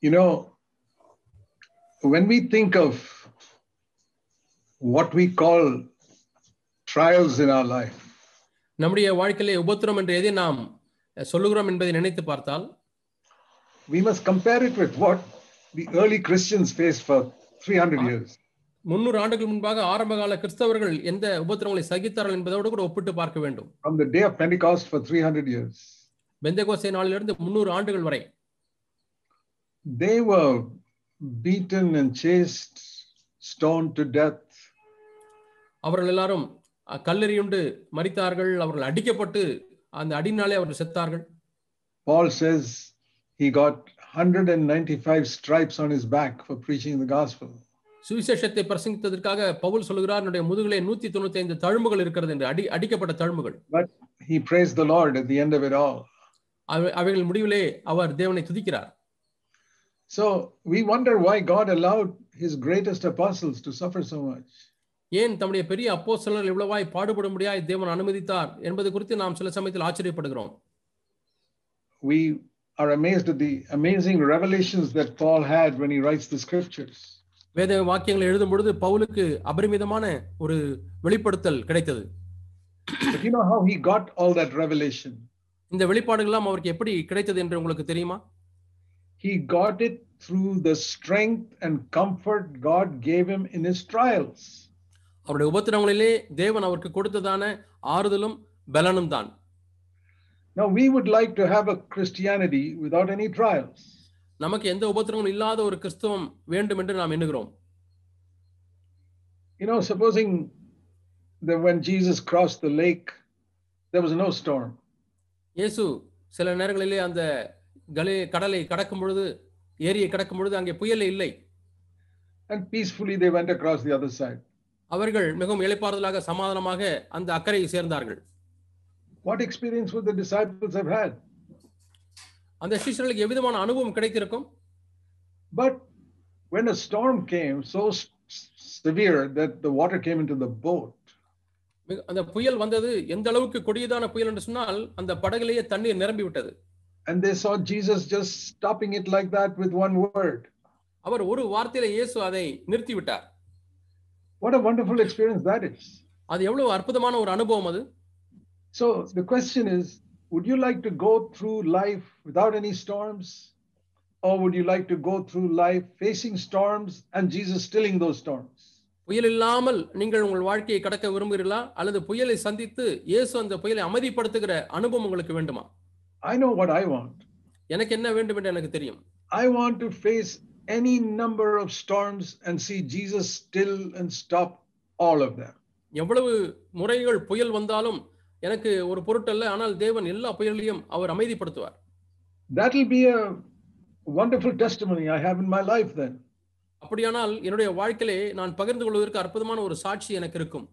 You know, when we think of what we call trials in our life, நம்முடைய வாழ்க்கையிலே உபத்திரம் என்று எதை நாம் சொல்லுகிறோம் என்பதை நினைத்து பார்த்தால், we must compare it with what the early Christians faced for 300 years. 300 ஆண்டுகள் முன்பாக ஆரம்பகால கிறிஸ்தவர்கள் எந்த உபத்திரங்களை சகித்தார்கள் என்பதோடு கூட ஒப்பிட்டு பார்க்க வேண்டும். From the day of Pentecost for 300 years. பெந்தெகோஸ்தே நாளிலிருந்து 300 ஆண்டுகள் வரை. They were beaten and chased, stoned to death. அவர்கள் எல்லாரும் கல்லெறியுண்டு மரித்தார்கள். அவர்கள் அடிக்கப்பட்டு அந்த அடினாலே அவர்கள் செத்தார்கள். Paul says he got 195 stripes on his back for preaching the gospel. சுவிசேஷத்தை பிரசங்கித்ததற்காக பவுல் சொல்கிறார், என்னுடைய முதுகிலே 195 தழும்புகள் இருக்கிறது என்று, அடிக்கப்பட்ட தழும்புகள். But he praised the Lord at the end of it all. அவைகள் முடிவிலே அவர் தேவனை துதிக்கிறார். So we wonder why God allowed his greatest apostles to suffer so much. ஏன் தம்முடைய பெரிய அப்போஸ்தலர்கள் இவ்வளவாய் பாடுபடும்படியாய் தேவன் அனுமதித்தார் என்பது குறித்து நாம் சில சமயத்தில் ஆச்சரியப்படுகிறோம். We are amazed at the amazing revelations that Paul had when he writes the scriptures. வேத வாக்கியங்களை எழுதும் பொழுது பவுலுக்கு அபரிமிதமான ஒரு வெளிப்படுத்தல் கிடைத்தது. But you know how he got all that revelation? இந்த வெளிப்பாடுகள் எல்லாம் அவருக்கு எப்படி கிடைத்தது என்று உங்களுக்கு தெரியுமா? He got it through the strength and comfort God gave him in his trials. அவருடைய உபத்திரவங்களிலே தேவன் அவருக்கு கொடுத்ததான ஆறுதலும் பலனும் தான். Now we would like to have a Christianity without any trials. நமக்கு எந்த உபத்திரமும் இல்லாத ஒரு கிறிஸ்தவம் வேண்டும் என்று நாம் எண்ணுகிறோம். You know, supposing that when Jesus crossed the lake, there was no storm. இயேசு சில நேரங்களிலே அந்த கடலை கடக்கும் பொழுது, ஏரியை கடக்கும் பொழுது அங்கே புயல் இல்லை. And peacefully they went across the other side. அவர்கள் மிகவும் இளைப்பாறுதலாக சமாதானமாக அந்த அக்கறையை சேர்ந்தார்கள். What experience would the disciples have had? அந்த சீஷர்களுக்கு எவ்விதமான அனுபவம் கிடைத்திருக்கும்? But when a storm came so severe that the water came into the boat, அந்த புயல் வந்தது எந்த அளவுக்கு கொடியதான புயல் என்று சொன்னால் அந்த படகிலேயே தண்ணீர் நிரம்பி விட்டது. And they saw Jesus just stopping it like that with one word. அவர் ஒரு வார்த்தையிலே இயேசு அதை நிறுத்தி விட்டார். What a wonderful experience that is. அது எவ்வளவு அற்புதமான ஒரு அனுபவம் அது. So the question is, would you like to go through life without any storms, or would you like to go through life facing storms and Jesus stilling those storms? புயல் இல்லாமல் நீங்கள் உங்கள் வாழ்க்கையை கடக்க விரும்புகிறீர்களா, அல்லது புயலை சந்தித்து இயேசு அந்த புயலை அமைதிப்படுத்துகிற அனுபவம் உங்களுக்கு வேண்டுமா? I know what I want. எனக்கு என்ன வேண்டும் என்று எனக்கு தெரியும். I want to face any number of storms and see Jesus still and stop all of them. எவ்வளவு முறைகள் புயல் வந்தாலும் எனக்கு ஒரு பொருட்டல்ல, ஆனால் தேவன் எல்லா புயலையும் அவர் அமைதிப்படுத்துவார். That will be a wonderful testimony I have in my life then. அப்படியானால் என்னுடைய வாழ்க்கையிலே நான் பகிர்ந்து கொள்வதற்கு அற்புதமான ஒரு சாட்சி எனக்கு இருக்கும்.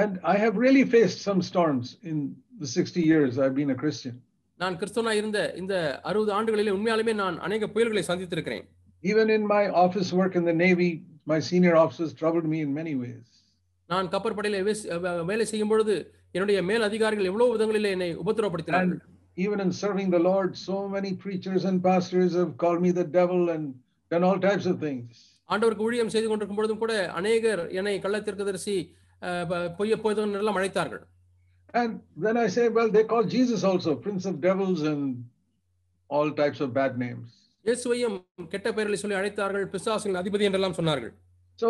And I have really faced some storms in the 60 years I've been a Christian. நான் கிறிஸ்தவனாய் இருந்த இந்த 60 ஆண்டுகளிலே உண்மையாலுமே நான் अनेक புயல்களை சந்தித்திருக்கிறேன். Even in my office work in the Navy, my senior officers troubled me in many ways. நான் கப்பற்படையிலே வேலை செய்யும் பொழுது என்னுடைய மேல் அதிகாரிகள் எவ்வளவு விதங்களிலே என்னை உபத்திரவப்படுத்தினார்கள். Even in serving the Lord, so many preachers and pastors have called me the devil and done all types of things. ஆண்டவருக்கு ஊழியம் செய்து கொண்டிருக்கும் பொழுதும் கூட अनेகர் என்னை கள்ளத்தீர்க்கதரிசி பொய்யன் எல்லாம் அழைத்தார்கள். And then I say, well, they call Jesus also prince of devils and all types of bad names. இயேசுவையும் கெட்ட பெயர்களை சொல்லி அழைத்தார்கள், பிசாசுகளின் அதிபதி என்றெல்லாம் சொன்னார்கள். So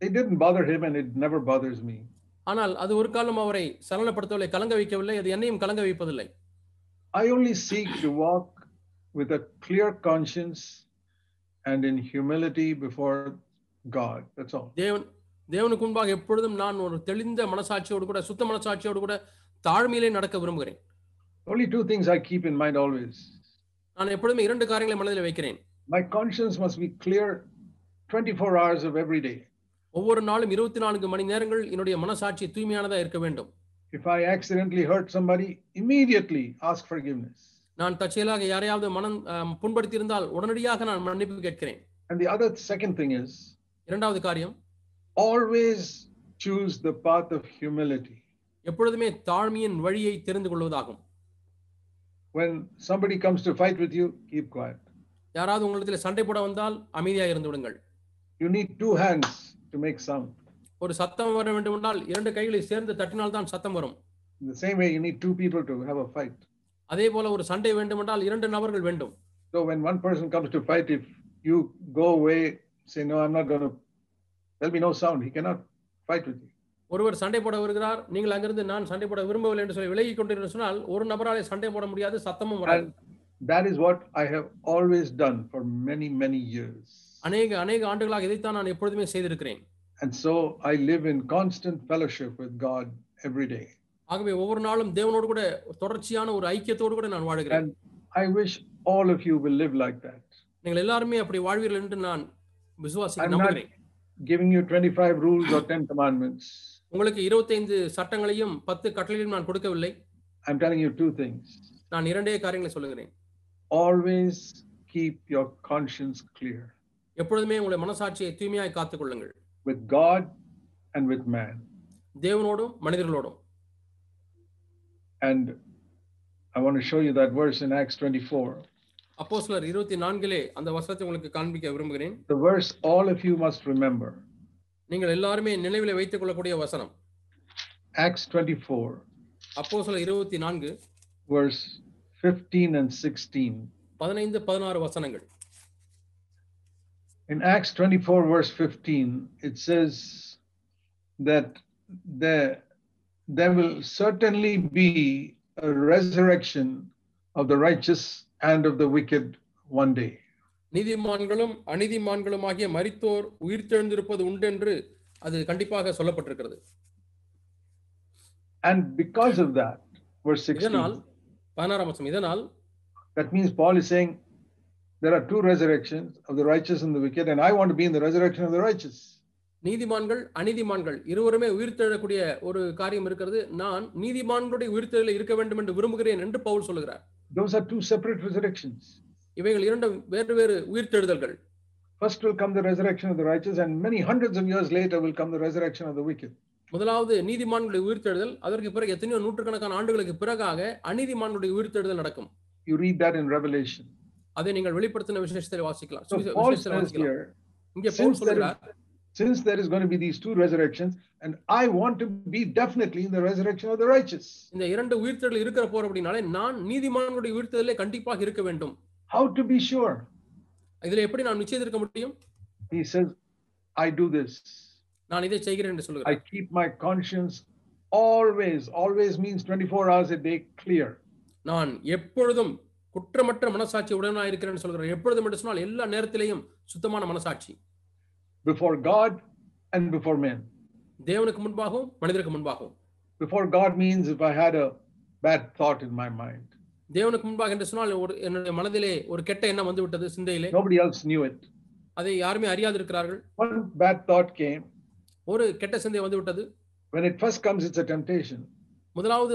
it didn't bother him and it never bothers me. ஆனால் அது ஒரு காலம் அவரை சலனப்படுத்தவில்லை, கலங்க வைக்கவில்லை, அது என்னையும் கலங்க வைப்பதில்லை. I only seek to walk with a clear conscience and in humility before God. That's all. தேவனுக்கு முன்பாக எப்பொழுதும் நான் ஒரு தெளிந்த மனசாட்சியோடு கூட, சுத்த மனசாட்சியோடு கூட தாழ்மையிலே நடக்க விரும்புகிறேன். Only two things I keep in mind always. நான் எப்பொழுதுமே 2 காரியங்களை மனதில் வைக்கிறேன். My conscience must be clear 24 hours of every day. ஒவ்வொரு நாளும் 24 மணி நேரங்கள் என்னுடைய மனசாட்சி தூய்மையானதா இருக்க வேண்டும். If I accidentally hurt somebody, immediately ask forgiveness. நான் தற்செயலாக யாரையாவது மனம் புண்படுத்தி இருந்தால் உடனடியாக நான் மன்னிப்பு கேட்கிறேன். And the other second thing is, இரண்டாவது காரியம், always choose the path of humility. எப்பொழுதுமே தாழ்மையின் வழியை தெரிந்து கொள்வதாகும். When somebody comes to fight with you, keep quiet. யாராவது உங்களிடத்தில் சண்டை போட வந்தால் அமைதியாக இருந்து விடுங்கள். You need two hands to make sound. ஒரு சத்தம் வர வேண்டும் என்றால் இரண்டு கைகளை சேர்ந்து தட்டினால் தான் சத்தம் வரும். In the same way, you need two people to have a fight. அதே போல ஒரு சண்டை வேண்டும் என்றால் இரண்டு நபர்கள் வேண்டும். So when one person comes to fight, if you go away, say, no, I'm not going to, there'll be no sound. He cannot fight with you. ஒருவர் சண்டை போட வருகிறார், நீங்கள் அங்கிருந்து நான் சண்டை போட விரும்பவில்லை என்று சொல்லி விலகி கொண்டு சொன்னால் ஒரு நபராலே சண்டை போட முடியாது, சத்தமும் வராது. And that is what I have always done for many, many years. அநேக ஆண்டுகளாக இதைத்தான் நான் எப்பொழுதுமே செய்திருக்கிறேன். And so I live in constant fellowship with God every day. ஆகவே ஒவ்வொரு நாளும் தேவனோடு கூட தொடர்ச்சியான ஒரு ஐக்கியத்தோடு கூட நான் வாழ்கிறேன். And I wish all of you will live like that. நீங்கள் எல்லாரும் அப்படி வாழ்வீர்கள் என்று நான் விசுவாசிக்கிறேன், I'm not நம்புகிறேன். giving you 25 rules or 10 commandments. உங்களுக்கு 25 சட்டங்களையும் 10 கட்டளைகளையும் நான் கொடுக்கவில்லை. I'm telling you two things. நான் இரண்டே காரியங்களை சொல்லுகிறேன். Always keep your conscience clear. எப்பொழுதுமே உங்களுடைய மனசாட்சியை தூய்மையாய் காத்துக் கொள்ளுங்கள். With God and with man. தேவனோடும் மனிதர்களோடும். And I want to show you that verse in Acts 24. அப்போஸ்தலர் 24 அந்த வசனத்தை உங்களுக்கு காண்பிக்க விரும்புகிறேன். The verse all of you must remember. நீங்கள் எல்லாரும் நினைவில் வைத்துக் கொள்ளக்கூடிய வசனம். Acts 24. அப்போஸ்தலர் 24 verse 15 and 16. 15-16 வசனங்கள். In Acts 24 verse 15, it says that there will certainly be a resurrection of the righteous and of the wicked one day. நீதிமான்களும் அநீதிமான்களுமாகிய மரித்தோர் உயிர்த்தெழுந்திருப்பது உண்டென்று அது கண்டிப்பாக சொல்லப்பட்டிருக்கிறது. And because of that, verse 16. இதனால் 16ஆம் வசனம், இதனால் that means Paul is saying there are two resurrections of the righteous and the wicked, and I want to be in the resurrection of the righteous. நீதிமான்கள் அநீதிமான்கள் இருவருமே உயிர்த்தெழக்கூடிய ஒரு காரியம் இருக்கிறது. நான் நீதிமான்களுடைய உயிர்த்தெழுதலில் இருக்க வேண்டும் என்று விரும்புகிறேன் என்று பவுல் சொல்கிறார். Those are two separate resurrections. இவைகள் இரண்டு வேறு உயிர்த்தெழுதல்கள். First will come the resurrection of the righteous, and many hundreds of years later will come the resurrection of the wicked. முதலாவது நீதிமான்களுடைய உயிர்த்தெழுதல், அதற்கு பிறகு எத்தனையோ நூற்றுக்கணக்கான ஆண்டுகளுக்கு பிறகாக அநீதிமான்களுடைய உயிர்த்தெழுதல் நடக்கும். You read that in Revelation. அதை நீங்கள் வெளிப்படுத்தின விசேஷத்தில் வாசிக்கலாம். So Paul says here, இங்கே பவுல் சொல்கிறார், since there is going to be these two resurrections, and I want to be definitely in the resurrection of the righteous. இந்த இரண்டு உயிர்த்தெழுதல் இருக்கிற போற அப்படினாலே நான் நீதிமான்களுடைய உயிர்த்தெழுதலிலே கண்டிப்பாக இருக்க வேண்டும். How to be sure? இதிலே எப்படி நான் நிச்சயம் இருக்க முடியும்? He says, I do this. நான் இதை செய்கிறேன் என்று சொல்கிறார். I keep my conscience always means 24 hours a day clear. நான் எப்பொழுதும் குற்றமற்ற மனசாட்சி உடனாக இருக்கிறேன் சொல்கிறார். எப்பொழுதும் என்று சொன்னால் எல்லா நேரத்திலேயும் சுத்தமான மனசாட்சி. Before God and before men. தேவனுக்கு முன்பாகவும் மனிதருக்கு முன்பாகவும். Before God means if I had a bad thought in my mind. தேவனுக்கு முன்பாக என்று சொன்னால் என்னுடைய மனதிலே ஒரு கெட்ட எண்ணம் வந்து விட்டது, சிந்தையிலே. Nobody else knew it. அதை யாருமே அறியாது இருக்கிறார்கள். One bad thought came. ஒரு கெட்ட சிந்தை வந்து விட்டது. When it first comes, it's a temptation. முதலாவது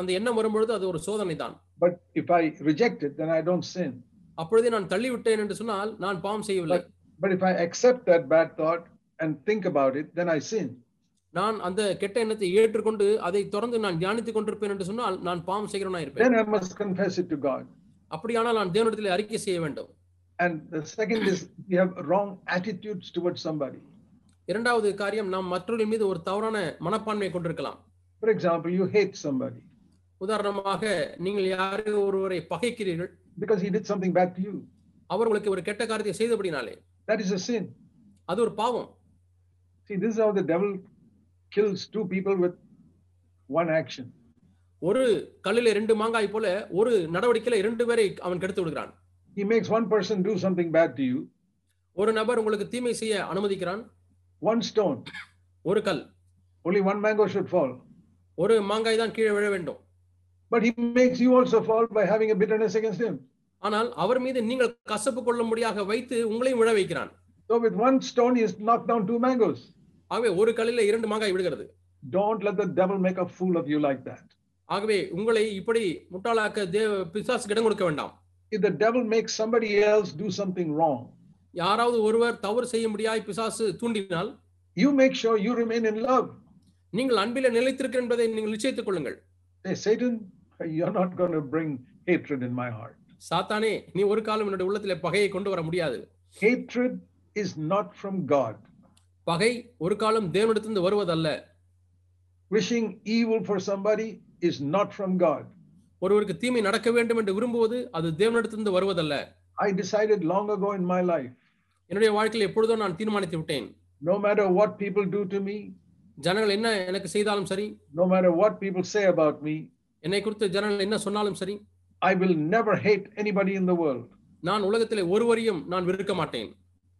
அந்த எண்ணம் வரும்பொழுது அது ஒரு சோதனை தான். But if I reject it, then I don't sin. அப்பொழுதே நான் தள்ளி விட்டேன் என்று சொன்னால் நான் பாவம் செய்யவில்லை. But if I accept that bad thought and think about it, then I sin. நான் அந்த கெட்ட எண்ணத்தை ஏற்றுக்கொண்டு அதை தொடர்ந்து நான் தியானித்துக் கொண்டிருப்பேன் என்று சொன்னால் நான் பாவம் செய்கிறவனாய் இருப்பேன். Then I must confess it to God. அப்படியானால் நான் தேவனிடத்தில் அறிக்கை செய்ய வேண்டும். And the second is we have wrong attitudes towards somebody. இரண்டாவது காரியம், நாம் மற்றவர்கள் மீது ஒரு தவறான மனப்பான்மையை கொண்டிருக்கலாம். For example, you hate somebody. உதாரணமாக நீங்கள் யாரையோ ஒருவரை பகைக்கிறீர்கள். Because he did something bad to you. அவர் உங்களுக்கு ஒரு கெட்ட காரியத்தை செய்தபடினாலே. That is a sin. அது ஒரு பாவம். See, this is how the devil kills two people with one action. ஒரு கல்லிலே ரெண்டு மாங்காய் போல ஒரு நடவடிக்கையில இரண்டு பேரை அவன் கெடுத்து விடுகிறான். He makes one person do something bad to you. ஒரு நபர் உங்களுக்கு தீமை செய்ய அனுமதிக்கிறான். One stone. ஒரு கல். Only one mango should fall. ஒரு மாங்காய் தான் கீழே விழ வேண்டும். But he makes you also fall by having a bitterness against him. ஆனால் அவர் மீது நீங்கள் கசப்பு கொள்ளும்படியாக வைத்து உங்களையும் விழ வைக்கிறான். So with one stone he has knocked down two mangoes. ஆகவே ஒரு கல்லிலே இரண்டு மாங்காய் விழுகிறது. Don't let the devil make a fool of you like that. ஆகவே உங்களை இப்படி முட்டாளாக்க பிசாசுக்கு இடம் கொடுக்க வேண்டாம். If the devil makes somebody else do something wrong, யாராவது ஒருவர் தவறு செய்ய முடியாய் பிசாசு தூண்டினால், you make sure you remain in love. நீங்கள் அன்பிலே நிலைத்திருக்கிறீர்கள் என்பதை நீங்கள் நிச்சயித்துக் கொள்ளுங்கள். Say, Satan, you're not going to bring hatred in my heart. சாத்தானே, நீ ஒரு காலம் என்னுடைய உள்ளத்திலே பகையை கொண்டு வர முடியாது. Hatred is not from God. பகை ஒரு காலம் தேவனிடத்திலிருந்து வருவதல்ல. Wishing evil for somebody is not from God. ஒருவருக்கு தீமை நடக்க வேண்டும் என்று விரும்புவது அது தேவனிடத்திலிருந்து வருவதல்ல. I decided long ago in my life. என்னுடைய வாழ்க்கையில் எப்பொழுதோ நான் தீர்மானித்து விட்டேன். No matter what people do to me, ஜனங்கள் என்ன எனக்கு செய்தாலும் சரி, no matter what people say about me, என்னை குறித்து ஜனங்கள் என்ன சொன்னாலும் சரி, I will never hate anybody in the world. நான் உலகத்திலே ஒருவரையும் நான் வெறுக்க மாட்டேன்.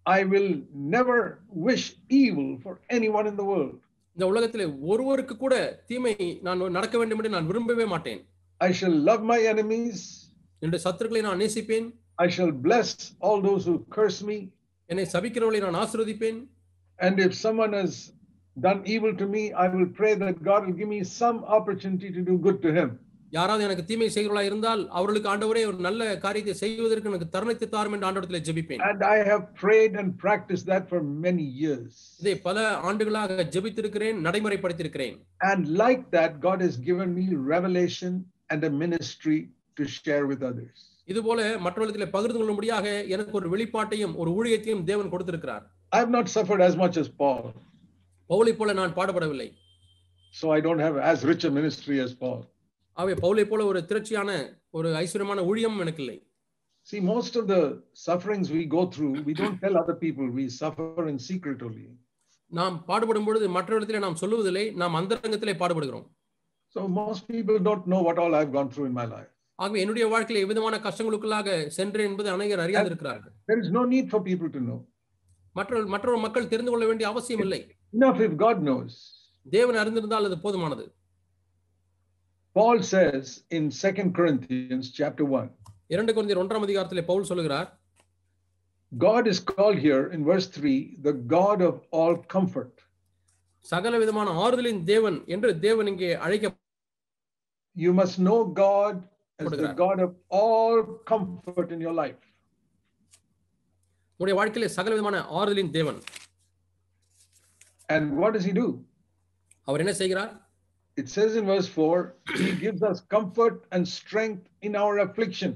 I will never wish evil for anyone in the world. இந்த உலகத்திலே ஒருவருக்கு கூட தீமை நான் நடக்க வேண்டும் என்று நான் விரும்பவே மாட்டேன். I shall love my enemies. என்னுடைய சத்துருக்களை நான் நேசிப்பேன். I shall bless all those who curse me. என்னை சபிக்கிறவர்களை நான் ஆசீர்வதிப்பேன். And if someone has done evil to me, I will pray that God will give me some opportunity to do good to him. யாராவது எனக்கு தீமை செய்கிறவர்களாக இருந்தால் அவர்களுக்கு ஆண்டவரே ஒரு நல்ல காரியத்தை செய்வதற்கு எனக்கு தருணத்தை தாரும் என்று ஆண்டவரிடத்திலே ஜெபிப்பேன். And I have prayed and practiced that for many years. இதை பல ஆண்டுகளாக ஜெபித்திருக்கிறேன், நடைமுறைப்படுத்தியிருக்கிறேன். And like that, God has given me revelation and a ministry to share with others. இதுபோல மற்றவர்களிடத்திலே பகிர்ந்து கொள்ளும்படியாக எனக்கு ஒரு வெளிப்பாட்டையும் ஒரு ஊழியத்தையும் தேவன் கொடுத்திருக்கிறார். I have not suffered as much as Paul. பவுலை போல நான் பாடுபடவில்லை. So I don't have as rich a ministry as Paul. ஆகவே பவுலை போல ஒரு திரட்சியான ஒரு ஐஸ்வர்யமான ஊழியம் எனக்கு இல்லை. See, most of the sufferings we go through, we don't tell other people. We suffer in secret only. நாம் பாடுபடும் பொழுது மற்றவர்களிடத்திலே நாம் சொல்லுவதில்லை, நாம் அந்தரங்கத்திலே பாடுபடுகிறோம். So most people don't know what all I've gone through in my life. ஆகவே என்னுடைய வாழ்க்கையில எவ்விதமான கஷ்டங்களுக்குள்ளாக சென்றேன் என்பது அநேகர் அறியாதிருக்கிறார்கள். There is no need for people to know. மற்றொரு மக்கள் தெரிந்து கொள்ள வேண்டிய அவசியம் இல்லை. Enough if God knows. தேவன் அறிந்திருந்தால் அது போதுமானது. Paul says in 2 Corinthians chapter 1. 2 கொரிந்தியர் 1ஆம் அதிகாரத்திலே பவுல் சொல்கிறார், God is called here in verse 3 the God of all comfort. சகல விதமான ஆறுதலின் தேவன் என்று தேவன் இங்கே அழைக்க. You must know God as the God of all comfort in your life. உங்களுடைய வாழ்க்கையிலே சகல விதமான ஆறுதலின் தேவன். And what does he do? அவர் என்ன செய்கிறார்? It says in verse 4, he gives us comfort and strength in our affliction.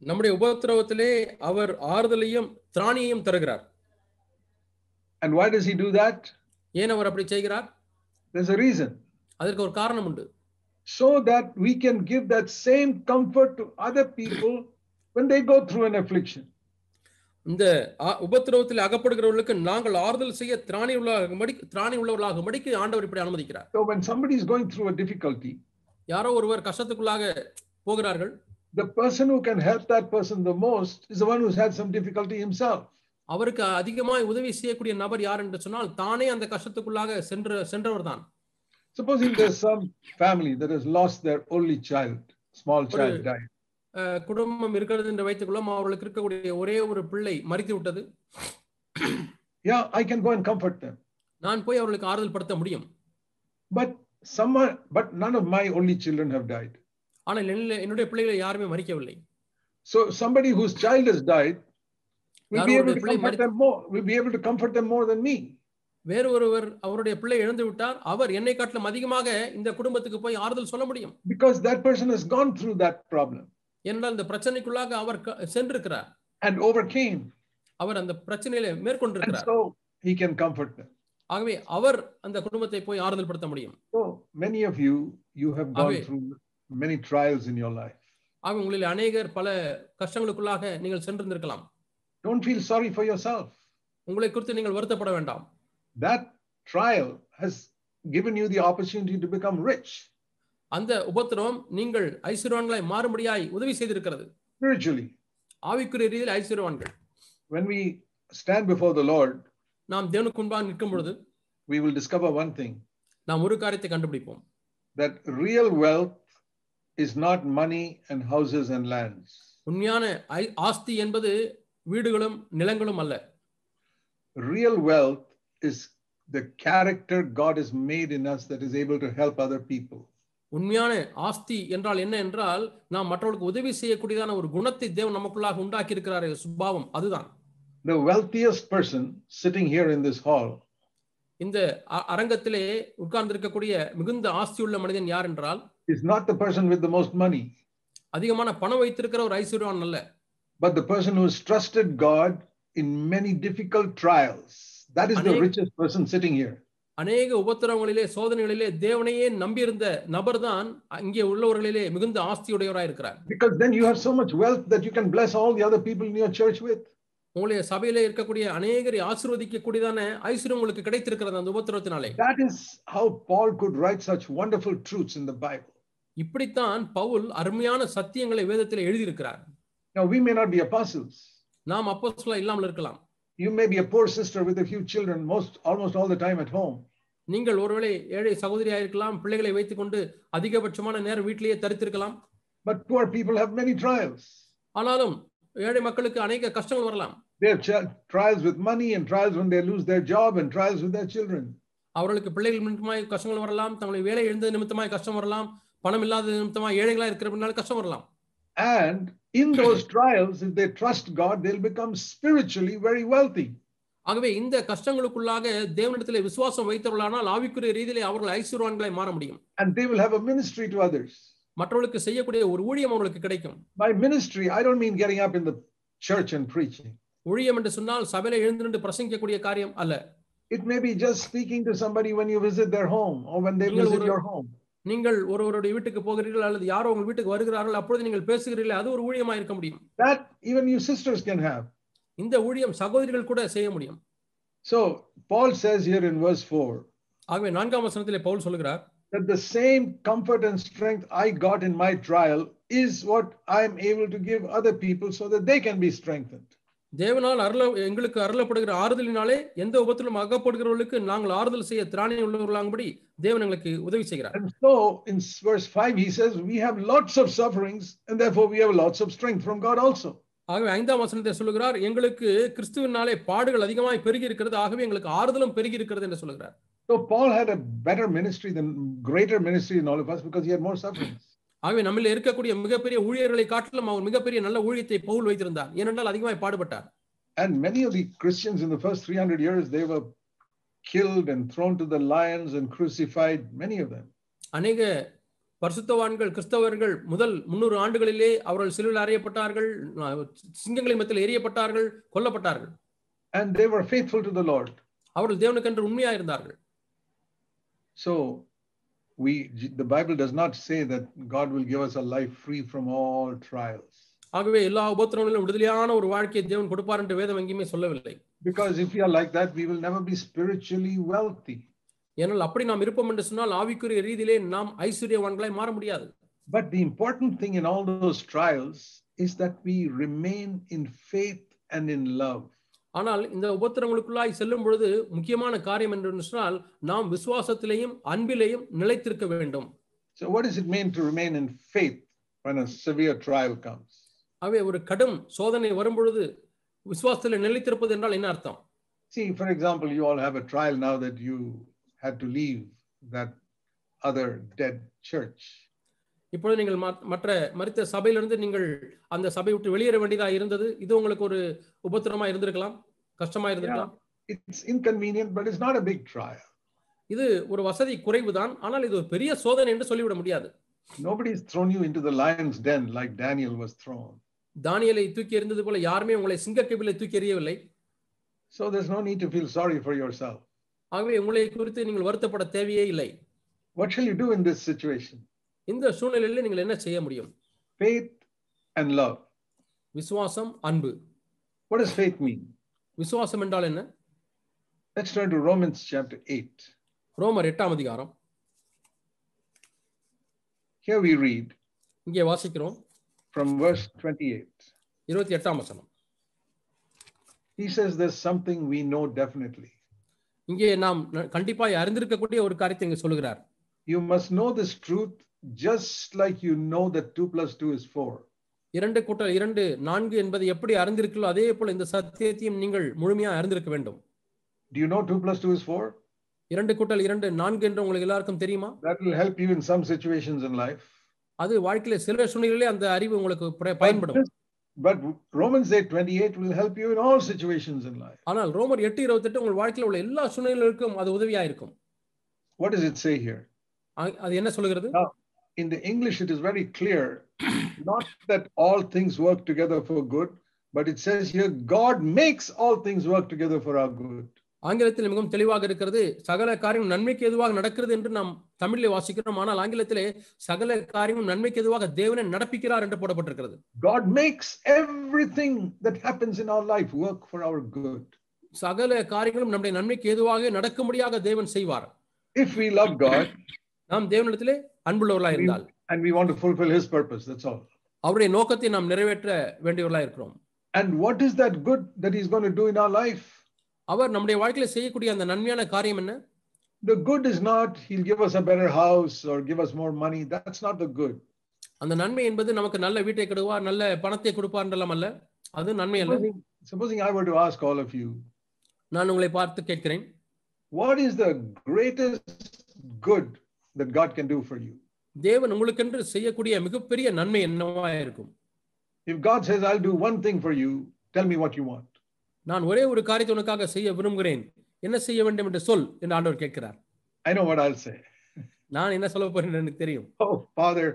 நம்முடைய உபத்திரவத்திலே அவர் ஆறுதலையும் திராணியையும் தருகிறார். And why does he do that? ஏன் அவர் அப்படி செய்கிறார்? There's a reason. அதற்கு ஒரு காரணம் உண்டு. So that we can give that same comfort to other people when they go through an affliction. இந்த உபத்திரவத்தில் அகப்படுகிறவர்களுக்கு நாங்கள் ஆறுதல் செய்ய திராணி உள்ளவர்களாகும்படிக்கு ஆண்டவர் இப்படி அனுமதிக்கிறார். So when somebody is going through a difficulty, யாரோ ஒருவர் கஷ்டத்துக்குள்ளாக போகிறார்கள், the person who can help that person the most is the one who's had some difficulty himself. அவருக்கு அதிகமாய் உதவி செய்யக்கூடிய நபர் யார் என்று சொன்னால் தானே அந்த கஷ்டத்துக்குள்ளாக சென்றவர் தான். Supposing there's some family that has lost their only child, small child died. குடும்பம் இருக்கிறது என்று வைத்துக்கொள்ளும், அவர்களுக்கு இருக்கக்கூடிய ஒரே ஒரு பிள்ளை மரித்து விட்டது. Yeah, I can go and comfort them. நான் போய் அவர்களுக்கு ஆறுதல் படுத்த முடியும். But none of my only children have died. ஆனால் என்னுடைய பிள்ளைகள் யாருமே மரிக்கவில்லை. So somebody whose child has died will be able to comfort them more. Will be able to comfort them more than me. வேறு ஒருவர் அவருடைய பிள்ளை இழந்து விட்டார், அவர் என்னை காட்டிலும் அதிகமாக இந்த குடும்பத்துக்கு போய் ஆறுதல் சொல்ல முடியும். Because that person has gone through that problem. என்றால் இந்த பிரச்சனைக்குள்ளாக அவர் சென்றிருக்கிறார். And overcame. அவர் அந்த பிரச்சனையிலே மேற்கொண்டிருக்கிறார். So he can comfort them. ஆகவே அவர் அந்த குடும்பத்தை போய் ஆறுதல் படுத்த முடியும். So many of you have gone through many trials in your life. ஆகவே உங்களில் அநேகர் பல கஷ்டங்களுக்குள்ளாக நீங்கள் சென்றிருக்கலாம். Don't feel sorry for yourself. உங்களை குறித்து நீங்கள் வருத்தப்பட வேண்டாம். That trial has given you the opportunity to become rich. அந்த உபத்திரவம் நீங்கள் ஐஸ்வர்யவான்களாய் மாறும்படியாய் உதவி செய்திருக்கிறது. Spiritually. ஆவிக்குரிய ரீதியில் ஐஸ்வர்யவான்கள். When we stand before the Lord, நாம் தேவனுக்கு முன்பாக நிற்கும் பொழுது we will discover one thing. நாம் ஒரு காரியத்தை கண்டுபிடிப்போம். That real wealth is not money and houses and lands. உண்மையான ஆஸ்தி என்பது வீடுகளும் நிலங்களும் அல்ல. Real wealth is the character God has made in us that is able to help other people. உண்மையான ஆஸ்தி என்றால் என்ன என்றால் நாம் மற்றவர்களுக்கு உதவி செய்யக்கூடியதான ஒரு குணத்தை தேவன் நமக்குள்ளாக உண்டாக்கி இருக்கிறார். சுபாவம் அதுதான். The wealthiest person sitting here in this hall, இந்த அரங்கத்திலே உட்கார்ந்திருக்கக்கூடிய மிகுந்த ஆஸ்தியுள்ள மனிதன் யார் என்றால் is not the person with the most money. அதிகமான பணம் வைத்திருக்கிற ஒரு ஐஸ்வர்யவான் அல்ல. But the person who has trusted God in many difficult trials, that is the richest person sitting here. அநேக உபத்திரவங்களிலே சோதனைகளிலே தேவனையே நம்பியிருந்த நபர் தான் இங்கே உள்ளவர்களிலே மிகுந்த ஆஸ்தியுடையவராய் இருக்கிறார். Because then you have so much wealth that you can bless all the other people in your church with. உங்களுடைய சபையிலே இருக்கக்கூடிய அநேகரை ஆசீர்வதிக்கக்கூடியதான ஐஸ்வர்யம் உங்களுக்கு கிடைத்திருக்கிறது அந்த உபத்திரவத்தினாலே. That is how Paul could write such wonderful truths in the Bible. இப்படித்தான் பவுல் அருமையான சத்தியங்களை வேதத்திலே எழுதியிருக்கிறார். Now we may not be apostles. நாம் அப்போஸ்தலர் இல்லாமல் இருக்கலாம். You may be a poor sister with a few children almost all the time at home. நீங்கள் ஒருவேளை ஏழை சகோதரியாக இருக்கலாம், பிள்ளைகளை வைத்துக்கொண்டு அதிகபட்சமான நேரம் வீட்டிலேயே தரித்திருக்கலாம். But poor people have many trials. ஆனாலும் ஏழை மக்களுக்கு அநேக கஷ்டங்கள் வரலாம். They have trials with money and trials when they lose their job and trials with their children. அவர்களுக்கு பிள்ளைகள் நிமித்தமாய் கஷ்டங்கள் வரலாம், தங்களுடைய வேலை இழந்தது நிமித்தமாய் கஷ்டம் வரலாம், பணம் இல்லாத நிமித்தமாய் ஏழைகளா இருக்கிறதுனால கஷ்டம் வரலாம். And in those trials, if they trust God, they'll become spiritually very wealthy. ஆகவே இந்த கஷ்டங்களுக்குள்ளாக தேவனிடத்திலே விசுவாசம் வைத்தவர்களானால் ஆவிக்குரிய ரீதியிலே அவர்கள் ஐஸ்வர்யவான்களாய் மாற முடியும். And they will have a ministry to others. மற்றவர்களுக்கு செய்யக்கூடிய ஒரு ஊழியம் அவர்களுக்கு கிடைக்கும். By ministry, I don't mean getting up in the church and preaching. ஊழியம் என்று சொன்னால் சபையிலே எழுந்து நின்று பிரசங்கிக்கக்கூடிய காரியம் அல்ல. It may be just speaking to somebody when you visit their home or when they visit your home. நீங்கள் ஒருவருடைய வீட்டுக்கு போகிறீர்கள் அல்லது யாரோ உங்கள் வீட்டுக்கு வருகிறார்கள், அப்பொழுது நீங்கள் பேசுகிறீர்கள், அது ஒரு ஊழியமாக இருக்க முடியும். That even you sisters can have. இந்த ஊழியம் சகோதரிகள் கூட செய்ய முடியும். So Paul says here in verse 4. ஆகவே 4ஆம் வசனத்திலே பவுல் சொல்கிறார், that the same comfort and strength I got in my trial is what I am able to give other people so that they can be strengthened. தேவனால் எங்களுக்கு அருளப்படுகிற ஆறுதலினாலே எந்த உபத்திலும் அகப்படுகிறவர்களுக்கு நாங்கள் ஆறுதல் செய்ய திராணி உள்ளவர்களாகும்படி தேவன் எங்களுக்கு உதவி செய்கிறார். And so in verse 5 he says we have lots of sufferings and therefore we have lots of strength from God also. ஆகவே 5ஆம் வசனத்தை சொல்கிறார், எங்களுக்கு கிறிஸ்துவினாலே பாடுகள் அதிகமாய் பெருகி இருக்கிறது, ஆகவே எங்களுக்கு ஆறுதலும் பெருகி இருக்கிறது என்று சொல்கிறார். So Paul had a better ministry than greater ministry in all of us because he had more sufferings. ஆகவே நம்மில் இருக்கக்கூடிய மிகப்பெரிய ஊழியர்களை காட்டிலும் அவர் மிகப்பெரிய நல்ல ஊழியத்தை பவுல் வைத்திருந்தார், ஏனென்றால் அதிகமாய் பாடுபட்டார். And many of the Christians in the first 300 years they were killed and thrown to the lions and crucified, many of them. அநேக பரிசுத்தவான்கள் கிறிஸ்தவர்கள் முதல் 300 ஆண்டுகளிலே அவர்கள் சிலுவையில் அறையப்பட்டார்கள், சிங்கங்களின் மத்தியில் எறியப்பட்டார்கள், கொல்லப்பட்டார்கள். And they were faithful to the Lord. அவர்கள் தேவனுக்கென்று உண்மையாக இருந்தார்கள். So the Bible does not say that God will give us a life free from all trials. ஆகவே எல்லா உபத்திரவங்களிலும் விடுதலையான ஒரு வாழ்க்கையை தேவன் கொடுப்பார் என்று வேதம் எங்கேயுமே சொல்லவில்லை. Because if we are like that we will never be spiritually wealthy. ஏனால் அப்படி நாம் இருப்போம் என்று சொன்னால் ஆவிக்குரிய ரீதியிலே நாம் ஐஸ்வர்யவான்களாய் மாற முடியாது. But the important thing in all those trials is that we remain in faith and in love. ஆனால் இந்த உபத்திரங்களுக்குள்ளாய் செல்லும் பொழுது முக்கியமான காரியம் என்று சொன்னால் நாம் விசுவாசத்திலேயும் அன்பிலேயும் நிலைத்திருக்க வேண்டும். So what does it mean to remain in faith when a severe trial comes? ஆகவே ஒரு கடும் சோதனை வரும் பொழுது விசுவாசத்திலே நிலைத்திருப்பது என்றால் என்ன அர்த்தம்? See, for example, you all have a trial now that you had to leave that other dead church. இப்பொழுது நீங்கள் மரித்த சபையிலிருந்து நீங்கள் அந்த சபை விட்டு வெளியேற வேண்டியதா இருந்தது. இது உங்களுக்கு ஒரு உபத்திரமா இருந்திருக்கலாம், கஷ்டமா இருந்திருக்கலாம். It's inconvenient, but it's not a big trial. இது ஒரு வசதி குறைவுதான், ஆனால் இது ஒரு பெரிய சோதனை என்று சொல்லிவிட முடியாது. Nobody's thrown you into the lion's den like Daniel was thrown. தானியேலை தூக்கி எறிந்தது போல யாருமே உங்களை சிங்கக்கெபிலே தூக்கி எறியவில்லை. So there's no need to feel sorry for yourself. ஆகவே உங்களை குறித்து நீங்கள் வருத்தப்பட தேவையே இல்லை. What shall you do in this situation? இந்த சூழ்நிலையில் நீங்கள் என்ன செய்ய முடியும்? Faith and love. விசுவாசம், அன்பு. What does faith mean? விசுவாசம் என்றால் என்ன? Let's turn to Romans chapter 8. ரோமர் 8ஆம் அதிகாரம். Here we read இங்கே வாசிக்கிறோம் from verse 28. 28ஆம் வசனம். He says there's something we know definitely. இங்கே நாம் கண்டிப்பாய் அறிந்திருக்கக்கூடிய ஒரு காரியத்தை இங்கே சொல்கிறார். You must know this truth just like you know that 2 + 2 is 4. 2 + 2 4 என்பதை எப்படி அறிந்திருக்கிறீர்களோ அதே போல இந்த சத்தியத்தையும் நீங்கள் முழுமையாக அறிந்திருக்க வேண்டும். Do you know 2 + 2 is 4? 2 + 2 4 என்று உங்களுக்கு எல்லாருக்கும் தெரியுமா? That will help you in some situations in life. அது வாழ்க்கையில சில சூழ்நிலையிலே அந்த அறிவு உங்களுக்கு பயன்படும். But Romans 8:28 will help you in all situations in life. ஆனால் ரோமர் 8:28 உங்கள் வாழ்க்கையில உள்ள எல்லா சூழ்நிலைகளுக்கும் அது உதவியா இருக்கும். What does it say here? அது என்ன சொல்கிறது? in the English it is very clear, not that all things work together for good, but it says here, God makes all things work together for our good. ஆங்கிலத்தில் மிகவும் தெளிவாக இருக்கிறது, சகல காரியம் நன்மைக்கு எதுவாக நடக்கிறது என்று நாம் தமிழிலே வாசிக்கிறோம். ஆனால் ஆங்கிலத்திலே சகல காரியமும் நன்மைக்கு எதுவாக தேவனே நடப்பிக்கிறார் என்று போடப்பட்டிருக்கிறது. God makes everything that happens in our life work for our good. சகல காரியங்களும் நம்முடைய நன்மைக்கு ஏதுவாக நடக்கும்படியாக தேவன் செய்வார். If we love God, நாம் தேவனிடத்திலே அன்புள்ளவர்களாக இருந்தால், and we want to fulfill his purpose, that's all. அவருடைய நோக்கத்தை நாம் நிறைவேற்ற வேண்டியவர்களாக இருக்கிறோம். And what is that good that he's going to do in our life? அவர் நம்முடைய வாழ்க்கையில செய்யக்கூடிய அந்த நன்மையான காரியம் என்ன? The good is not he'll give us a better house or give us more money. That's not the good. அந்த நன்மை என்பது நமக்கு நல்ல வீட்டை கொடுப்பார், நல்ல பணத்தை கொடுப்பார் என்றெல்லாம் அல்ல. அது நன்மை அல்ல. Supposing I were to ask all of you, நான் உங்களை பார்த்து கேட்கிறேன், what is the greatest good that God can do for you? தேவன் உங்களுக்கென்று செய்யக்கூடிய மிகப்பெரிய நன்மை என்னவா இருக்கும்? If God says I'll do one thing for you, tell me what you want. நான் ஒரே ஒரு காரியத்தை உனக்காக செய்ய விரும்புகிறேன், என்ன செய்ய வேண்டும் என்று சொல் என்று ஆண்டவர் கேட்கிறார். I know what I'll say. நான் என்ன சொல்ல போறேன்னு எனக்கு தெரியும். Oh Father,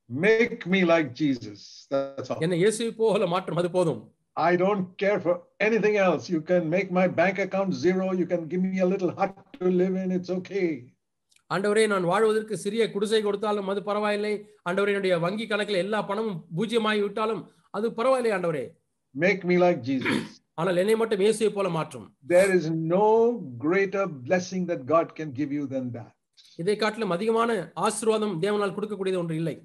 make me like Jesus. That's all. என்னை இயேசுவை போல மாற்றும், அது போதும். I don't care for anything else. You can make my bank account zero. You can give me a little hut to live in. It's okay. ஆண்டவரே, நான் வாழ்வதற்கு சிறிய குடிசை கொடுத்தாலும் அது பரவாயில்லை. ஆண்டவரே, என்னுடைய வங்கி கணக்கில் எல்லா பணமும் பூஜ்யமாகி விட்டாலும் அது பரவாயில்லை ஆண்டவரே. Make me like Jesus. ஆனால் என்னை மட்டும் இயேசுவை போல மாற்றும். There is no greater blessing that God can give you than that. இதை காட்டிலும் அதிகமான ஆசீர்வாதம் தேவனால் கொடுக்கக்கூடியது ஒன்று இல்லை.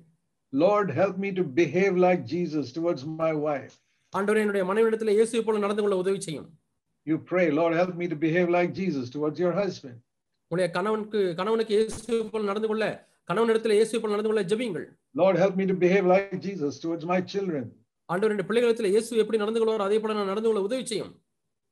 Lord, help me to behave like Jesus towards my wife. ஆண்டவரே, என்னுடைய மனைவியிடத்தில் இயேசுவை போல நடந்து கொள்ள உதவி செய்யும். You pray, Lord, help me to behave like Jesus towards your husband. உங்களுடைய கணவனுக்கு இயேசுவை போல நடந்து கொள்ள, கணவனிடத்தில் இயேசுவை போல நடந்து கொள்ள ஜெபியுங்கள். Lord, help me to behave like Jesus towards my children. ஆண்டவரே, என்னுடைய பிள்ளைகளிடத்தில் இயேசு எப்படி நடந்து கொள்வாரோ அதே போல நான் நடந்து கொள்ள உதவி செய்யும்.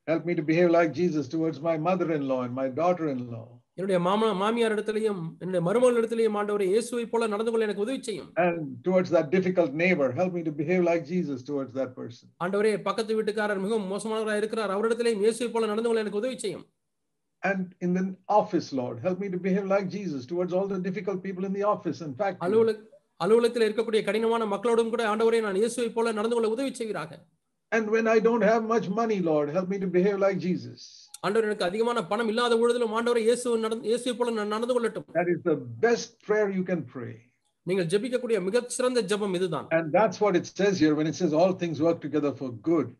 Help me to behave like Jesus towards my mother-in-law and my daughter-in-law. என்னுடைய மாமியார் இடத்திலேயும் என்னுடைய மருமகள் இடத்திலேயும் ஆண்டவரே இயேசுவை போல நடந்து கொள்ள எனக்கு உதவி செய்யும். And towards that difficult neighbor, help me to behave like Jesus towards that person. ஆண்டவரே, பக்கத்து வீட்டுக்காரர் மிகவும் மோசமானவராக இருக்கிறார், அவரிடத்திலேயும் இயேசுவை போல நடந்து கொள்ள எனக்கு உதவி செய்யும். And in the office, Lord, help me to behave like Jesus towards all the difficult people in the office and factory. அலுவலகத்தில் இருக்கக்கூடிய கடினமான மக்களோடும் கூட ஆண்டவரே நான் இயேசுவை போல நடந்து கொள்ள உதவி செய்வீராக. And when I don't have much money, Lord, help me to behave like Jesus. ஆண்டவரே, எனக்கு அதிகமான பணம் இல்லாத பொழுதிலும் ஆண்டவரே இயேசுவை போல நான் நடந்து கொள்ளட்டும். That is the best prayer you can pray. நீங்கள் ஜெபிக்கக்கூடிய மிகச் சிறந்த ஜெபம் இதுதான். And that's what it says here when it says all things work together for good.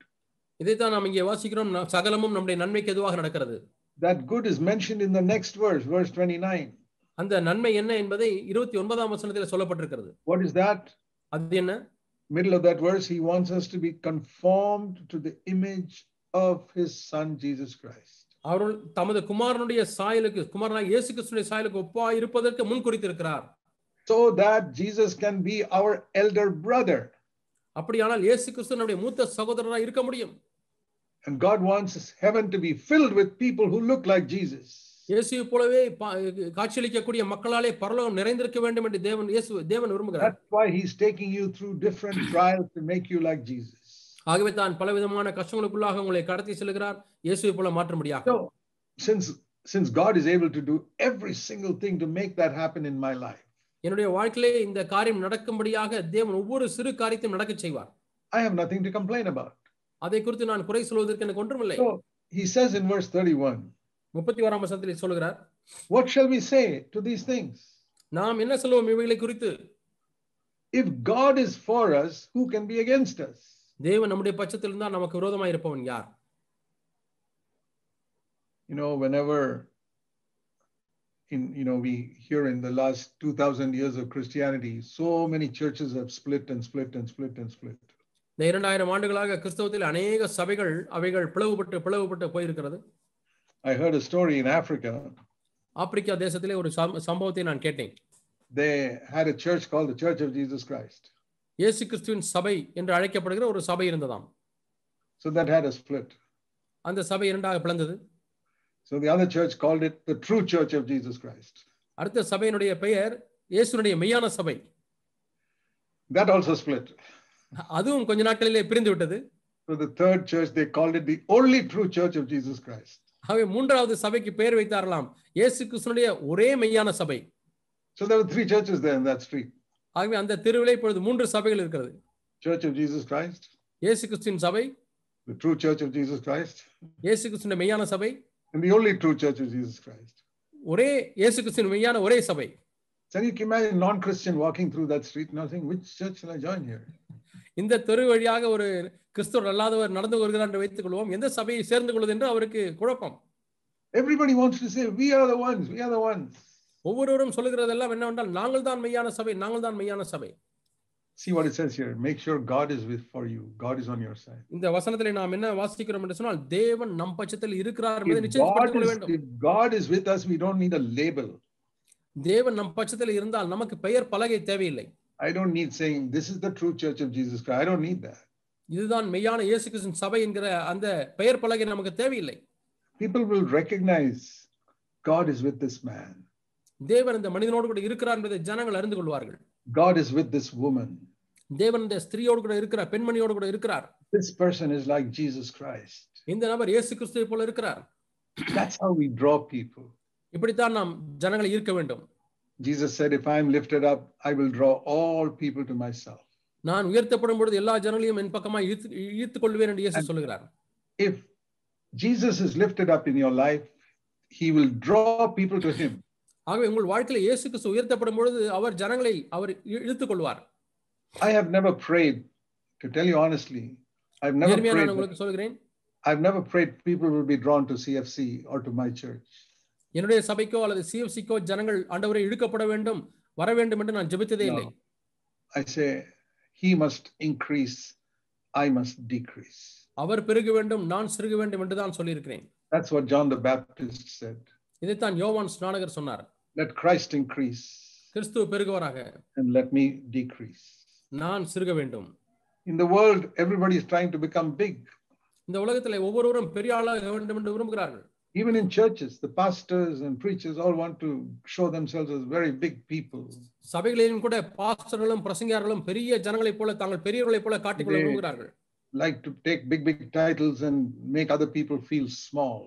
இதைத்தான் நாம் இங்கே வாசிக்கிறோம், சகலமும் நம்முடைய நன்மைக்கு எதுவாக நடக்கிறது. That good is mentioned in the next verse, verse 29. அந்த நன்மை என்ன என்பதை 29ஆம் வசனத்தில் சொல்லப்பட்டிருக்கிறது. What is that? அது என்ன? Middle of that verse, he wants us to be conformed to the image of his son Jesus Christ. அவர்கள் தமது குமாரனுடைய சாயலுக்கு, குமாரனாகிய இயேசு கிறிஸ்துவின் சாயலுக்கு ஒப்பாய் இருப்பதற்கு முன் குறித்திருக்கிறார். So that Jesus can be our elder brother. அப்படியானால் இயேசு கிறிஸ்து நம்முடைய மூத்த சகோதரராக இருக்க முடியும். And God wants heaven to be filled with people who look like Jesus. இயேசுவை போலவே காட்சியளிக்கக்கூடிய மக்களாலே பரலோகம் நிறைந்திருக்க வேண்டும் என்று தேவன் விரும்புகிறார். That's why he's taking you through different trials to make you like Jesus. ஆகவே தான் பலவிதமான கஷ்டங்களுக்குள்ளாக உங்களை கடத்தி செல்கிறார், இயேசுவை போல மாற்றும்படியாக. So since God is able to do every single thing to make that happen in my life, என்னுடைய வாழ்க்கையிலே இந்த காரியம் நடக்கும்படியாக தேவன் ஒவ்வொரு சிறு காரியத்தையும் நடக்க செய்வார். I have nothing to complain about. அதை குறித்து நான் குறை சொல்வதற்கு எனக்கு ஒன்றுமில்லை. So he says in verse 31, 31ஆம் வசனத்தில் சொல்கிறார், what shall we say to these things? நாம் என்ன சொல்லுவோம் இவைகளை குறித்து? If God is for us, who can be against us? தேவன் நம்முடைய பட்சத்தில் இருந்தால் நமக்கு விரோதமாய் இருப்பவன் யார்? You know, whenever we hear in the last 2000 years of Christianity, so many churches have split and split and split and split. இந்த 2000 ஆண்டுகளாக கிறிஸ்தவத்தில் अनेक சபைகள் அவைகள் பிளவுபட்டு போயிருக்கிறது. I heard a story in Africa. Africa தேசத்திலே ஒரு சம்பவத்தை நான் கேட்டேன். They had a church called the Church of Jesus Christ. இயேசு கிறிஸ்துவின் சபை என்று அழைக்கப்படுகிற ஒரு சபை இருந்ததாம். So that had a split. அந்த சபை இரண்டாக பிளந்தது. So the other church called it the True Church of Jesus Christ. அடுத்த சபையினுடைய பெயர் இயேசுனுடைய மெய்யான சபை. That also split. அதுவும் கொஞ்ச நாட்களிலே பிரிந்து விட்டது. So the third church, they called it the only true church of Jesus Christ. ஆகவே மூன்றாவது சபைக்கு பெயர் வைத்தார்களாம், இயேசு கிறிஸ்துவினுடைய ஒரே மெய்யான சபை. So there were 3 churches there in that street. ஆகவே அந்த தெருவிலே இப்பொழுது 3 சபைகள் இருக்கிறது. Church of Jesus Christ, இயேசு கிறிஸ்துவின் சபை, the true Church of Jesus Christ, இயேசு கிறிஸ்துவின் மெய்யான சபை, and the only true Church of Jesus Christ. ஒரே இயேசு கிறிஸ்துவின் மெய்யான ஒரே சபை. So you can imagine non-Christian walking through that street and saying, which church shall I join here? இந்த தெரு வழியாக ஒரு கிறிஸ்தவர் அல்லாதவர் நடந்து வருகிறார் என்று வைத்துக் கொள்வோம். எந்த சபையை சேர்ந்து கொள்வது என்று அவருக்கு குழப்பம். Everybody wants to say, we are the ones, we are the ones. ஒவ்வொருவரும் சொல்லுகிறதெல்லாம் என்னவென்றால் நாங்கள் தான் மெய்யான சபை, நாங்கள் தான் மெய்யான சபை. See what it says here. Make sure God is for you. God is on your side. இந்த வசனத்திலே நாம் என்ன வாசிக்கிறோம் என்று சொன்னால் தேவன் நம் பட்சத்தில் இருக்கிறார் என்பதை நிச்சயப்படுத்திக் கொள்ள வேண்டும். If God is with us, we don't need a label. தேவன் நம் பட்சத்தில் இருந்தால் நமக்கு பெயர் பலகை தேவையில்லை. I don't need saying this is the true Church of Jesus Christ. I don't need that. இதுதான் மெய்யான இயேசு கிறிஸ்துவின் சபை என்கிற அந்த பெயர் பலகை நமக்கு தேவையில்லை. People will recognize God is with this man. தேவன் இந்த மனிதனோடு கூட இருக்கிறார் என்பதை ஜனங்கள் அறிந்து கொள்வார்கள். God is with this woman. தேவன் இந்த ஸ்திரீயோடு கூட இருக்கிறார், பெண்மணியோடு கூட இருக்கிறார். This person is like Jesus Christ. இந்த நபர் இயேசு கிறிஸ்துவை போல இருக்கிறார். That's how we draw people. இப்படித்தான் நாம் ஜனங்களை ஈர்க்க வேண்டும். Jesus said, if I am lifted up, I will draw all people to myself. நான் உயர்த்தப்படும் பொழுது எல்லா ஜனங்களையும் என் பக்கமாக ஈர்த்துக் கொள்வேன் என்று இயேசு சொல்கிறார். If Jesus is lifted up in your life, he will draw people to him. ஆகவே உங்கள் வாழ்க்கையில இயேசு கிறிஸ்து உயர்த்தப்படும் பொழுது அவர் ஜனங்களை அவர் இழுத்துக் கொள்வார். I have never prayed, to tell you honestly, I've never prayed. நான் உங்களுக்கு சொல்கிறேன். I've never prayed people will be drawn to CFC or to my church. என்னுடைய சபைக்கோ அல்லது CFCக்கோ ஜனங்கள் ஆண்டவரை இழுக்கப்பட வேண்டும், வர வேண்டும் என்று நான் ஜெபித்ததே இல்லை. I say he must increase, I must decrease. அவர் பெருக வேண்டும், நான் சிறுக வேண்டும் என்று தான் சொல்லி இருக்கிறேன். That's what John the Baptist said. இதைத்தான் யோவான் ஸ்நானகர் சொன்னார். Let Christ increase. Kristu பெருகுவாராக. And let me decrease. நான் சிறுக வேண்டும். In the world everybody is trying to become big. இந்த உலகத்திலே ஒவ்வொருவரும் பெரிய ஆளாக வேண்டும் என்று விரும்புகிறார்கள். Even in churches, the pastors and preachers all want to show themselves as very big people. சபைகளிலும் கூட பாஸ்டர்களும் பிரசங்கியார்களும் பெரிய ஜனங்களைப் போல தாங்கள் பெரியவர்களைப் போல காட்டிக்கொள்ள விரும்புகிறார்கள். Like to take big titles and make other people feel small.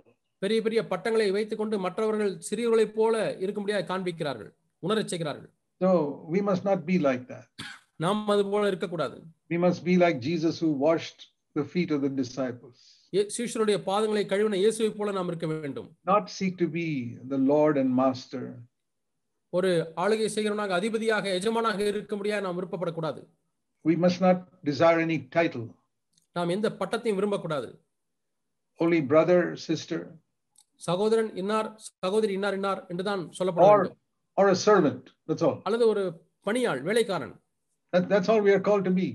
பெரிய பெரிய பட்டங்களை வைத்துக்கொண்டு மற்றவர்கள் சிறியவர்களைப் போல இருக்கும்படியாக காண்பிக்கிறார்கள், உணரச் செய்கிறார்கள். So we must not be like that. நாம் அது போல இருக்கக்கூடாது. We must be like Jesus who washed the feet of the disciples. சீஷருடைய பாதங்களை கழுவின இயேசுவை போல நாம் இருக்க வேண்டும். Not seek to be the Lord and Master. ஒரு ஆளுகை செய்கிறவனாக அதிபதியாக எஜமானாக இருக்கும்படியாக நாம் விருப்பப்படக்கூடாது. We must not desire any title. நாம் எந்த பட்டத்தையும் விரும்பக்கூடாது. Only brother, sister. சகோதரன் இன்னார், சகோதரி இன்னார் இன்னார் என்று தான் சொல்லப்பட வேண்டும். Or a servant, that's all. அல்லது ஒரு பணியாள், வேலைக்காரன். That's all we are called to be.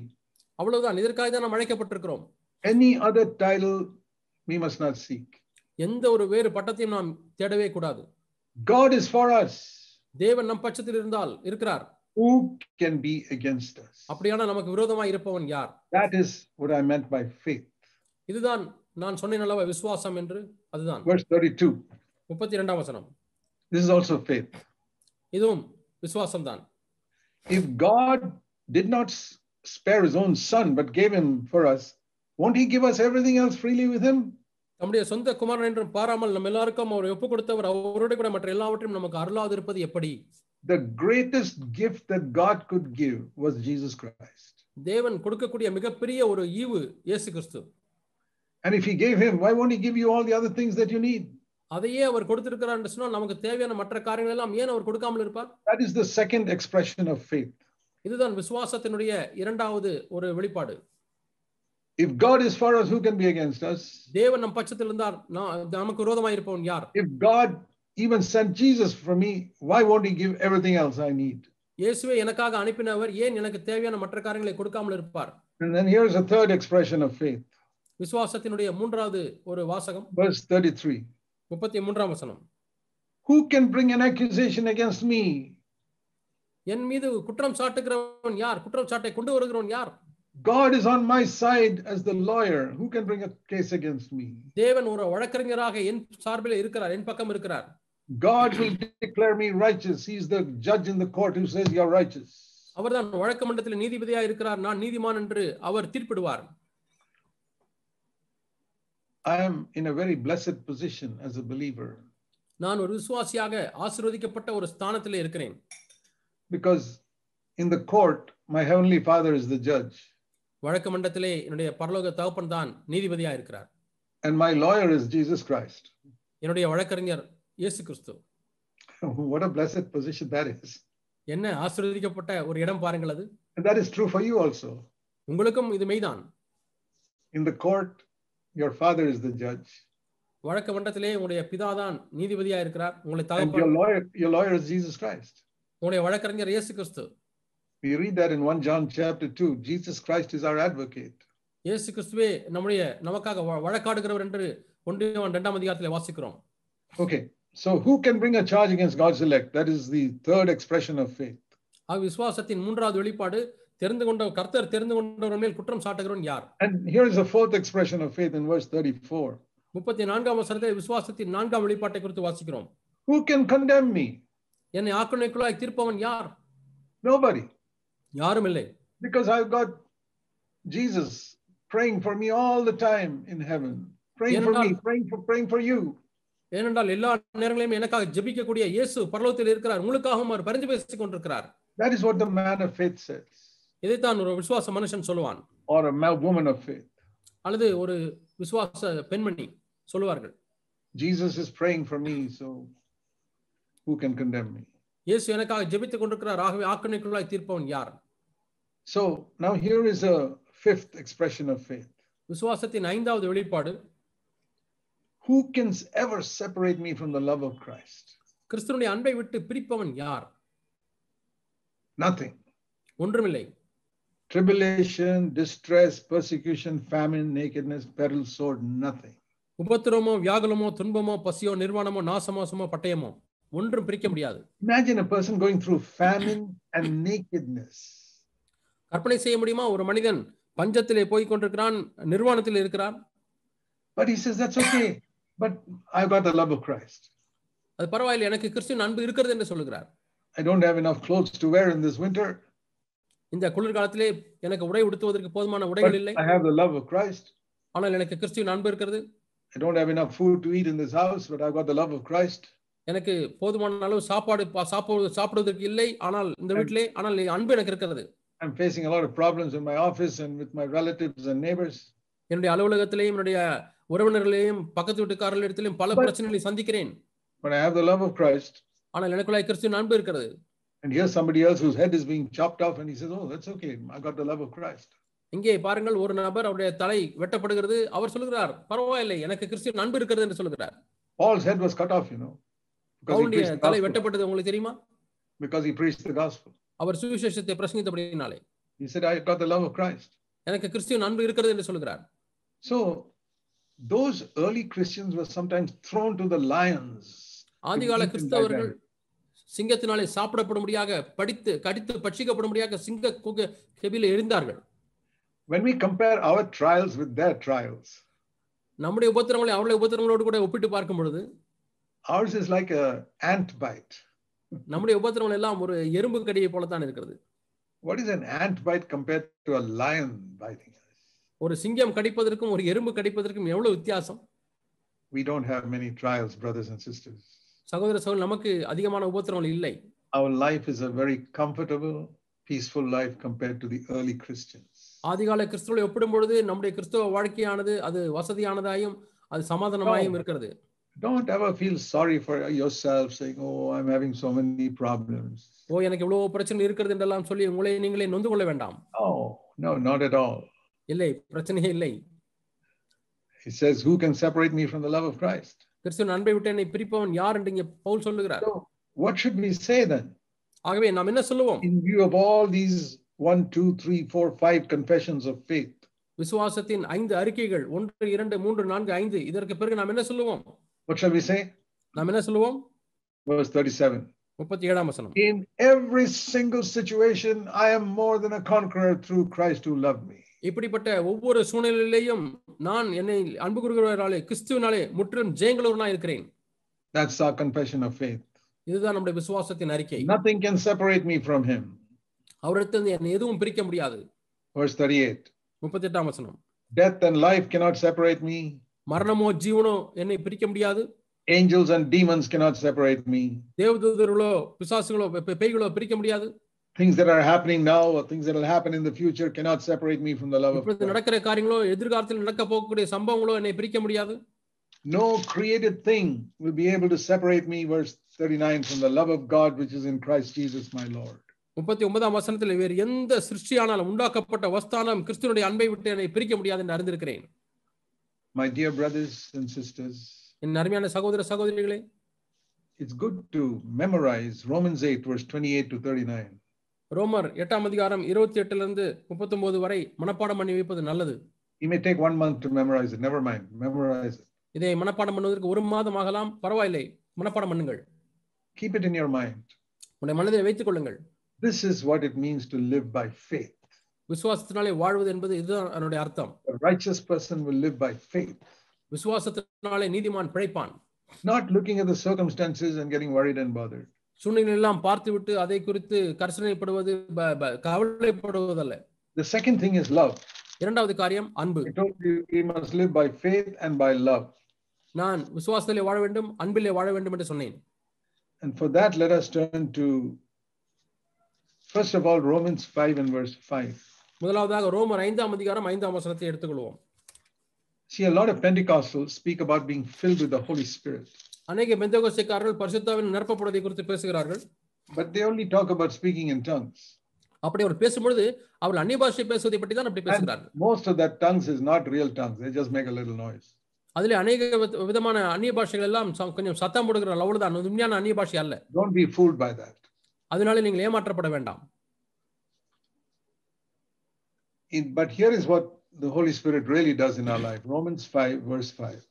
அவ்வளவுதான், இதற்காக தான் நாம் அழைக்கப்பட்டிருக்கிறோம். Any other title we must not seek. எந்த ஒரு வேறு பட்டத்தையும் நாம் தேடவே கூடாது. God is for us. தேவன் நம் பட்சத்தில் இருந்தால் இருக்கிறார். Who can be against us? அப்படியான நமக்கு விரோதமாய் இருப்பவன் யார்? That is what I meant by faith. இதுதான் நான் சொன்னேன் அல்லவா விசுவாசம் என்று, அதுதான். Verse 32. 32ஆம் வசனம். This is also faith. இதுவும் விசுவாசம் தான். If God did not spare his own son but gave him for us, won't he give us everything else freely with him? நம்முடைய சொந்த குமாரன் என்றும் பாராமல் நம்ம எல்லாருக்கும் அவர் ஒப்புக் கொடுத்தவர் அவரோடு கூட மற்ற எல்லாவற்றையும் நமக்கு அருளாது இருப்பது எப்படி? The greatest gift that God could give was Jesus Christ. தேவன் கொடுக்கக்கூடிய மிகப்பெரிய ஒரு ஈவு இயேசு கிறிஸ்து. And if he gave him, why won't he give you all the other things that you need? அதையே அவர் கொடுத்திருக்கிறார் என்று சொன்னால் நமக்கு தேவையான மற்ற காரியங்கள் எல்லாம் ஏன் அவர் கொடுக்காமல் இருப்பார்? That is the second expression of faith. இதுதான் விசுவாசத்தினுடைய இரண்டாவது ஒரு வெளிப்பாடு. If God is for us, who can be against us? தேவன் நம் பட்சத்தில் இருந்தால் நமக்கு விரோதமாய் இருப்பவன் யார்? If God even sent Jesus for me, why won't he give everything else I need? இயேசுவை எனக்காக அனுப்பினவர் ஏன் எனக்கு தேவையான மற்ற காரியங்களை கொடுக்காமல் இருப்பார்? And then here's a third expression of faith. விசுவாசத்தினுடைய மூன்றாவது ஒரு வாசகம். Verse 33. 33ஆம் வசனம். Who can bring an accusation against me? என் மீது குற்றம் சாட்டுகிறவன் யார்? குற்றம் சாட்டை கொண்டு வருகிறவன் யார்? God is on my side as the lawyer. Who can bring a case against me? தேவன் ஒரு வழக்கறிஞராக என் சார்பில் இருக்கிறார், என் பக்கம் இருக்கிறார். God will declare me righteous. He is the judge in the court who says you are righteous. அவர்தான் வழக்கு மன்றத்தில் நீதிபதியாக இருக்கிறார், நான் நீதிமான் என்று அவர் தீர்ப்பிடுவார். I am in a very blessed position as a believer. நான் ஒரு விசுவாசியாக ஆசீர்வதிக்கப்பட்ட ஒரு ஸ்தானத்திலே இருக்கிறேன். Because in the court, my heavenly Father is the judge. வழக்கு மண்டலத்திலே என்னுடைய பரலோக தகப்பன் தான் நீதிபதியா இருக்கிறார். And my lawyer is Jesus Christ. என்னுடைய வழக்கறிஞர் இயேசு கிறிஸ்து. What a blessed position that is. என்ன ஆசீர்வதிக்கப்பட்ட ஒரு இடம் பாருங்கள் அது. And that is true for you also. உங்களுக்கும் இது மெய்தான். In the court, your father is the judge. வழக்கு மண்டலத்திலே உங்களுடைய பிதா தான் நீதிபதியா இருக்கிறார். உங்களுடைய And தகப்பன் your lawyer is Jesus Christ. உங்களுடைய வழக்கறிஞர் இயேசு கிறிஸ்து. We read that in 1 John chapter 2. Jesus Christ is our advocate. இயேசு கிறிஸ்துவே நமக்காக வழக்காடுகிறவர் என்று 1 யோவான் 2ஆம் அதிகாரத்திலே வாசிக்கிறோம். Okay. So who can bring a charge against God's elect? That is the third expression of faith. விசுவாசத்தின் மூன்றாவது வெளிப்பாடு கர்த்தர் தெரிந்து கொண்டவர் மேல் குற்றம் சாட்டுகிறவன் யார்? And here is the fourth expression of faith in verse 34. 34ஆம் வசனத்தில் விசுவாசத்தின் நான்காம் வெளிப்பாட்டை குறித்து வாசிக்கிறோம். Who can condemn me? என்னை ஆக்கினைக்குள்ளாய் தீர்ப்பவன் யார்? Nobody. யாரும் இல்லை. Because I've got Jesus praying for me all the time in heaven. Praying for me, praying for you. ஏனென்றால் எல்லா நேரங்களிலும் எனக்காக ஜெபிக்கக்கூடிய இயேசு பரலோகத்தில் இருக்கிறார். உங்களுக்காகவும் அவர் பரிந்து பேசிக் கொண்டிருக்கிறார். That is what the man of faith says. இதைத்தான் ஒரு விசுவாச மனுஷன் சொல்லுவான். Or a woman of faith. அல்லது ஒரு விசுவாச பெண்மணி சொல்லுவார்கள். Jesus is praying for me, so who can condemn me? இயேசு எனக்காக ஜெபித்துக் கொண்டிருக்கிறார். ஆகவே ஆக்கினைக்குள்ளாய் தீர்ப்பவன் யார்? So now here is a fifth expression of faith. விசுவாசத்தின் ஐந்தாவது வெளிப்பாடு. Who can ever separate me from the love of Christ? கிறிஸ்துவின் அன்பை விட்டு பிரிப்பவன் யார்? Nothing. ஒன்றுமில்லை. Tribulation, distress, persecution, famine, nakedness, peril, sword, nothing. உபத்திரவமோ, வியாகுலமோ, துன்பமோ, பசியோ, நிர்வாணமோ, நாசமோ, பட்டயமோ ஒன்றும் பிரிக்க முடியாது. Imagine a person going through famine and nakedness. கற்பனை செய்ய முடியுமா? ஒரு மனிதன் பஞ்சத்திலே போய் கொண்டிருக்கிறான், நிர்வாணத்தில் இருக்கிறான். But he says that's okay. But I've got the love of Christ. அது பரவாயில்லை, எனக்கு கிறிஸ்துவின் அன்பு இருக்கிறது என்று சொல்கிறார். I don't have enough clothes to wear in this winter. இந்த குளிர்காலத்திலே எனக்கு உடை உடுத்துவதற்கு போதுமான உடைகள் இல்லை. I have the love of Christ. ஆனால் எனக்கு கிறிஸ்துவின் அன்பு இருக்கிறது. I don't have enough food to eat in this house, but I've got the love of Christ. எனக்கு போதுமான அளவு சாப்பிடுவதற்கு இல்லை, ஆனால் இந்த வீட்டிலே ஆனால் அன்பு எனக்கு இருக்கிறது. I'm facing a lot of problems in my office and with my relatives and neighbors. என்னுடைய அலுவலகத்திலேயும் என்னுடைய உறவினர்களையும் பக்கத்து வீட்டுக்காரர்களிடத்திலும் பல பிரச்சனைகளை சந்திக்கிறேன். But I have the love of Christ. ஆனால் எனக்குள்ளாய் கிறிஸ்துவின் அன்பு இருக்கிறது. And here's somebody else whose head is being chopped off and he says, oh, that's okay. I got the love of Christ. இங்கே பாருங்கள், ஒரு நபர் அவருடைய தலை வெட்டப்படுகிறது. அவர் சொல்கிறார், பரவாயில்லை, எனக்கு கிறிஸ்துவின் அன்பு இருக்கிறது என்று சொல்கிறார். Paul's head was cut off, you know. பவுலுடைய தலை வெட்டப்பட்டது உங்களுக்கு தெரியுமா? Because he preached the gospel. அவர் சுவிசேஷத்தை பிரசங்கித்தபடியினாலே. He said, I got the love of Christ. எனக்கு கிறிஸ்துவின் அன்பு இருக்கிறது என்று சொல்கிறார். So those early Christians were sometimes thrown to the lions. ஆதிகால கிறிஸ்தவர்கள் சிங்கத்தினாலே சாப்பிடப்படும்படியாக கடித்து பட்சிக்கப்படும்படியாக சிங்க கெபில எரிந்தார்கள். When we compare our trials with their trials, நம்முடைய உபத்திரங்களை அவருடைய உபத்திரங்களோடு கூட ஒப்பிட்டு பார்க்கும் பொழுது ours is like a ant bite. நம்முடைய உபத்திரங்கள் எல்லாம் ஒரு எறும்பு கடியை போல தான் இருக்கிறது. What is an ant bite compared to a lion biting us? ஒரு சிங்கம் கடிப்பதற்கும் ஒரு எறும்பு கடிப்பதற்கும் எவ்வளவு வித்தியாசம்? We don't have many trials, brothers and sisters. சகோதர சகோதரர், நமக்கு அதிகமான உபத்திரங்கள் இல்லை. Our life is a very comfortable, peaceful life compared to the early Christians. ஆதிகால கிறிஸ்தவர்களை ஒப்பிடும் பொழுது நம்முடைய கிறிஸ்தவ வாழ்க்கையானது அது வசதியானதாயும் அது சமாதானமாயும் இருக்கிறது. Don't ever feel sorry for yourself saying, oh, I'm having so many problems. ஓ, எனக்கு இவ்வளவு பிரச்சனை இருக்கிறது என்றெல்லாம் சொல்லி உங்களை நீங்களே நொந்து கொள்ள வேண்டாம். Oh, no, not at all. இல்லை, பிரச்சனையே இல்லை. He says, who can separate me from the love of Christ? கிறிஸ்துவின் அன்பை விட்டு என்னை பிரிப்பவன் யார் என்று இங்கே பவுல் சொல்லுகிறார். So, what should we say then? ஆகவே நாம் என்ன சொல்லுவோம்? In view of all these 1, 2, 3, 4, 5 confessions of faith. விசுவாசத்தின் 5 அறிக்கைகள் 1, 2, 3, 4, 5 இதற்கு பிறகு நாம் என்ன சொல்லுவோம்? What shall we say? நாம் என்ன சொல்லுவோம்? Verse 37. 37ஆம் வசனம். In every single situation I am more than a conqueror through Christ who loved me. இப்படிப்பட்ட ஒவ்வொரு சூழ்நிலையிலேயும் நான் என்னை அன்பு கூறுகிறவராலே கிறிஸ்துவினாலே முற்றிலும் ஜெயங்களுள்ளவனாய் இருக்கிறேன். That's our confession of faith. இதுதான் நம்முடைய விசுவாசத்தின் அறிக்கை. Nothing can separate me from him. அவரிடத்திலிருந்து என்னை எதுவும் பிரிக்க முடியாது. Verse 38. 38ஆம் வசனம். Death and life cannot separate me. மரணமோ ஜீவனோ என்னை பிரிக்க முடியாது. Angels and demons cannot separate me. தேவதூதர்களோ பிசாசுகளோ பேய்களோ பிரிக்க முடியாது. things that are happening now or things that will happen in the future cannot separate me from the love of இப்பொழுது Christ. நடக்கிற காரியங்களோ எதிர்காலத்தில் நடக்க போகக்கூடிய சம்பவங்களோ என்னை பிரிக்க முடியாது. No created thing will be able to separate me, verse 39, from the love of God which is in Christ Jesus my Lord. 39ஆம் வசனத்தில் வேறு எந்த சிருஷ்டியானாலும் உண்டாக்கப்பட்ட வஸ்தானம் கிறிஸ்துவினுடைய அன்பை விட்டு என்னை பிரிக்க முடியாது என்று அறிந்திருக்கிறேன். My dear brothers and sisters, என் அருமையான சகோதர சகோதரிகளே, it's good to memorize Romans 8 verse 28 to 39. ரோமர் 8ஆம் அதிகாரம் 28 இலிருந்து 39 வரை மனப்பாடம் பண்ணி வைப்பது நல்லது. You may take 1 month to memorize it. Never mind. Memorize it. இதை மனப்பாடம் பண்ணுவதற்கு 1 மாதம் ஆகலாம், பரவாயில்லை, மனப்பாடம் பண்ணுங்கள். Keep it in your mind. உங்களுடைய மனதில் வைத்துக் கொள்ளுங்கள். This is what it means to live by faith. விசுவாசத்தினாலே வாழ்வது என்பது இதுதான் அதனுடைய அர்த்தம். A righteous person will live by faith. விசுவாசத்தினாலே நீதிமான் பிழைப்பான். Not looking at the circumstances and getting worried and bothered. சூழ்நிலை எல்லாம் பார்த்துவிட்டு அதை குறித்து கர்சனைப்படுவது கவலைப்படுவதல்ல. The second thing is love. இரண்டாவது காரியம் அன்பு. I told you we must live by faith and by love. நான் விசுவாசத்திலே வாழ வேண்டும், அன்பிலே வாழ வேண்டும் என்று சொன்னேன். And for that let us turn to first of all Romans 5 and verse 5. முதலாவதாக ரோமர் 5ஆம் அதிகாரம் 5ஆம் வசனத்தை எடுத்துக்கொள்வோம். See, a lot of Pentecostals speak about being filled with the Holy Spirit. அநேக பெந்தேகோஸ்தேக்காரர்கள் பரிசுத்தாவின் நிரப்பப்படுவதை குறித்து பேசுகிறார்கள். But they only talk about speaking in tongues. அப்படி அவர் பேசும்பொழுது அவர்கள் அந்நிய பாஷை பேசுவதை பற்றி தான் அப்படி பேசுகிறார்கள். Most of that tongues is not real tongues. They just make a little noise. அதிலே அநேக விதமான அந்நிய பாஷைகள் எல்லாம் கொஞ்சம் சத்தம் போடுகிற அவ்வளவுதான், உண்மையான அந்நிய பாஷை அல்ல. Don't be fooled by that. அதனால நீங்கள் ஏமாற்றப்பட வேண்டாம். But here is what the Holy Spirit really does in our life. Romans 5 verse 5.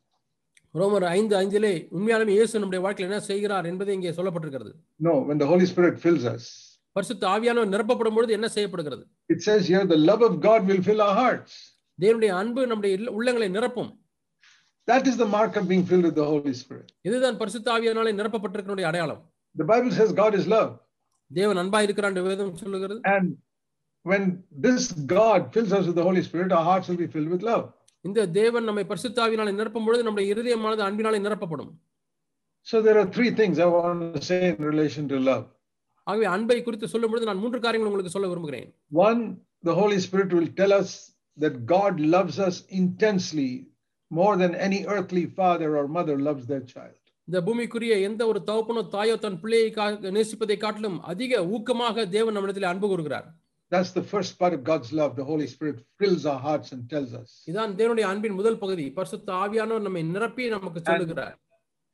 ரோமர் 5:5 உண்மையாலுமே இயேசு நம்முடைய வாழ்க்கையில் என்ன செய்கிறார் என்பது இங்கே சொல்லப்பட்டிருக்கிறது. No, when the Holy Spirit fills us, பரிசுத்த ஆவியானவர் நிரப்பப்படும் பொழுது என்ன செய்யப்படுகிறது? it says here the love of God will fill our hearts. தேவனுடைய அன்பு நம்முடைய உள்ளங்களை நிரப்பும். That is the mark of being filled with the Holy Spirit. இதுதான் பரிசுத்த ஆவியானவரால் நிரப்பப்பட்டிருக்கிற அடையாளம். The Bible says God is love. தேவன் அன்பாய் இருக்கிறார் என்று வேதம் சொல்லுகிறது. And when this God fills us with the Holy Spirit, our hearts will be filled with love. இந்த தேவன் நம்மை பரிசுத்த ஆவியானவரால் நிரப்பும் பொழுது நம்முடைய இருதயமானது அன்பினாலே நிரப்பப்படும். So there are 3 things I want to say in relation to love. ஆகவே அன்பை குறித்து சொல்லும் பொழுது நான் 3 காரியங்களை உங்களுக்கு சொல்ல விரும்புகிறேன். One, the Holy Spirit will tell us that God loves us intensely more than any earthly father or mother loves their child. இந்த பூமிக்குரிய எந்த ஒரு தகப்பனோ தாயோ தன் பிள்ளையை நேசிப்பதை காட்டிலும் அதிக ஊக்கமாக தேவன் நம்மிடத்தில் அன்பு கூறுகிறார். That's the first part of God's love. The Holy Spirit fills our hearts and tells us. இதான் தேவனுடைய அன்பின் முதல் பகுதி. பரிசுத்த ஆவியானவர் நம்மை நிரப்பி நமக்கு சொல்லுகிறார்.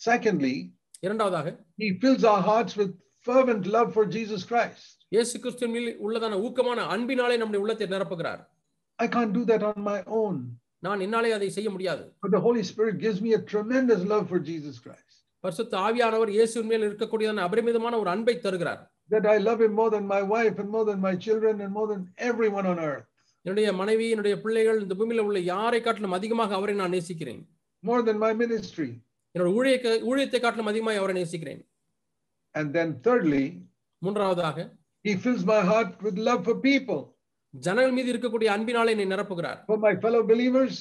Secondly, இரண்டாவதாக he fills our hearts with fervent love for Jesus Christ. இயேசு கிறிஸ்துவின் மேல் உள்ளதான ஊக்கமான அன்பினாலே நம்முடைய உள்ளத்தை நிரப்புகிறார். I can't do that on my own. நான் என்னாலே அதை செய்ய முடியாது. But the Holy Spirit gives me a tremendous love for Jesus Christ. பரிசுத்த ஆவியானவர் இயேசுவின் மேல் இருக்கக்கூடியதான அபரிமிதமான ஒரு அன்பை தருகிறார். That I love him more than my wife and more than my children and more than everyone on earth. என்னுடைய மனைவி, என்னுடைய பிள்ளைகள், இந்த பூமியில உள்ள யாரை காட்டிலும் அதிகமாக அவரை நான் நேசிக்கிறேன். More than my ministry. என்னோட ஊழியத்தை காட்டிலும் அதிகமாக அவரை நேசிக்கிறேன். And then thirdly, மூன்றாவதாக he fills my heart with love for people. ஜனங்கள் மீது இருக்கக்கூடிய அன்பினாலே என்னை நிரப்புகிறார். For my fellow believers.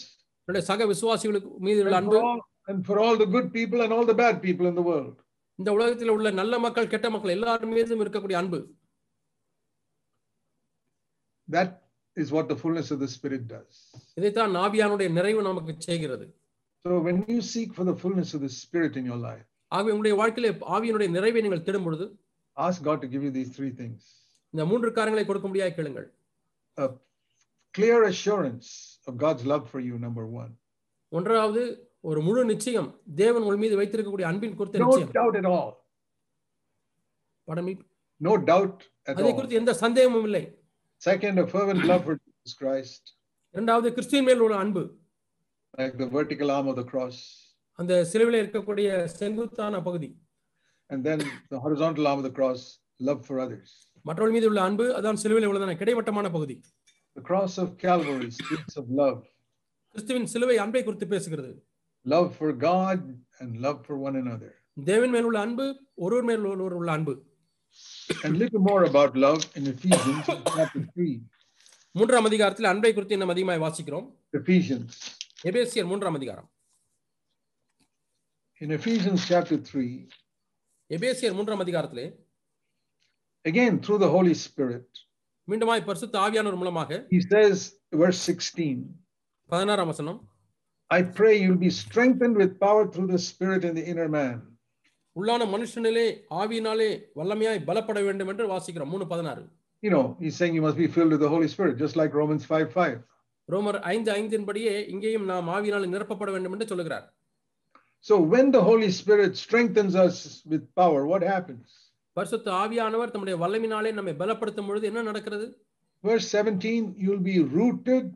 என்னுடைய சக விசுவாசிகளுக்கு மீது உள்ள அன்பு. And for all the good people and all the bad people in the world. இந்த உலகத்தில் உள்ள நல்ல மக்கள் கெட்ட மக்கள் எல்லாரும் மீதும் இருக்கக்கூடிய அன்பு. That is what the fullness of the Spirit does. இதைத்தான் ஆவியானுடைய நிறைவு நமக்கு செய்கிறது. So when you seek for the fullness of the Spirit in your life, ஆகவே உங்களுடைய வாழ்க்கையிலே ஆவியினுடைய நிறைவை நீங்கள் தேடும் பொழுது ask God to give you these 3 things. இந்த 3 காரியங்களை கொடுக்க முடியாது கேளுங்கள். A clear assurance of God's love for you, number 1. ஒன்றாவது ஒரு முழு நிச்சயம் தேவன் உங்கள் மீது வைத்திருக்கக்கூடிய அன்பின் குறித்த நிச்சயம். No doubt at all. Pardon me? No doubt at all. அதை குறித்து எந்த சந்தேகமும் இல்லை. Second, a fervent love for Jesus Christ. இரண்டாவது கிறிஸ்துவின் மேல் உள்ள அன்பு. Like the vertical arm of the cross. அந்த சிலுவையில் இருக்கக்கூடிய செங்குத்தான பகுதி. And then the horizontal arm of the cross, love for others. மற்றவர்கள் மீது உள்ள அன்பு அதான் சிலுவையில் உள்ளதான கிடைவட்டமான பகுதி. The cross of Calvary speaks of love. கிறிஸ்துவின் சிலுவை அன்பை குறித்து பேசுகிறது. Love for God and love for one another. தேவன் மேல் உள்ள அன்பு, ஒருவர் மேல் ஒருவர் உள்ள அன்பு. And little more about love in Ephesians chapter 3. 3ஆம் அதிகாரத்தில் அன்பை குறித்து நம்ம அதிகமாக வாசிக்கிறோம். Ephesians. எபேசியர் 3ஆம் அதிகாரம். In Ephesians chapter 3. எபேசியர் 3ஆம் அதிகாரத்திலே again through the Holy Spirit. மீண்டுமாய் பரிசுத்த ஆவியானவர் மூலமாக He says, verse 16, 16ஆம் வசனம், I pray you'll be strengthened with power through the Spirit in the inner man. உள்ளான மனுஷனிலே ஆவியினாலே வல்லமையாய் பலப்பட வேண்டும் என்று வாசிக்கிறோம். 3:16. You know, he's saying you must be filled with the Holy Spirit, just like Romans 5:5. ரோமர் 5:5 படியே இங்கேயும் நாம் ஆவியினாலே நிரப்பப்பட வேண்டும் என்று சொல்லுகிறார். So when the Holy Spirit strengthens us with power, what happens? பரிசுத்த ஆவியானவர் தம்முடைய வல்லமையினாலே நம்மை பலப்படுத்தும் பொழுது என்ன நடக்கிறது? Verse 17, you'll be rooted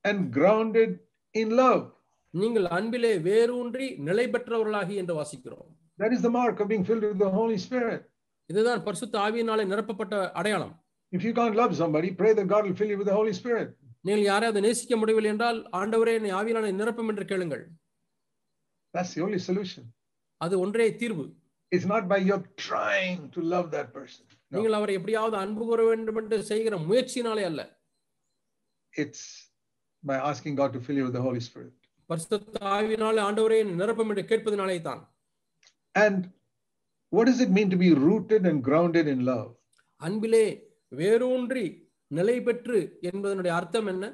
and grounded in love. நீங்கள் அன்பிலே வேரூன்றி நிலை பெற்றவர்களாகி என்று வாசிக்கிறோம். That is the mark of being filled with the Holy Spirit. இதுதான் பரிசுத்த ஆவியினாலே நிரப்பப்பட்ட அடையாளம். If you can't love somebody, pray that God will fill you with the Holy Spirit. நீங்கள் யாரையாவது நேசிக்க முடியவில்லை என்றால் ஆண்டவரே என்னை ஆவியினாலே நிரப்பும் என்று கேளுங்கள். That's the only solution. அது ஒன்றே தீர்வு. It's not by your trying to love that person. No. நீங்கள் அவரை எப்படியாவது அன்பு கூற வேண்டும் என்று செய்கிற முயற்சியினாலே அல்ல. It's by asking God to fill you with the Holy Spirit. பரிசுத்த ஆவியினாலே ஆண்டவரே என்னை நிரப்பும் என்று கேட்பதினாலே தான். And what does it mean to be rooted and grounded in love? அன்பிலே வேரூன்றி நிலை பெற்று என்பதனுடைய அர்த்தம் என்ன?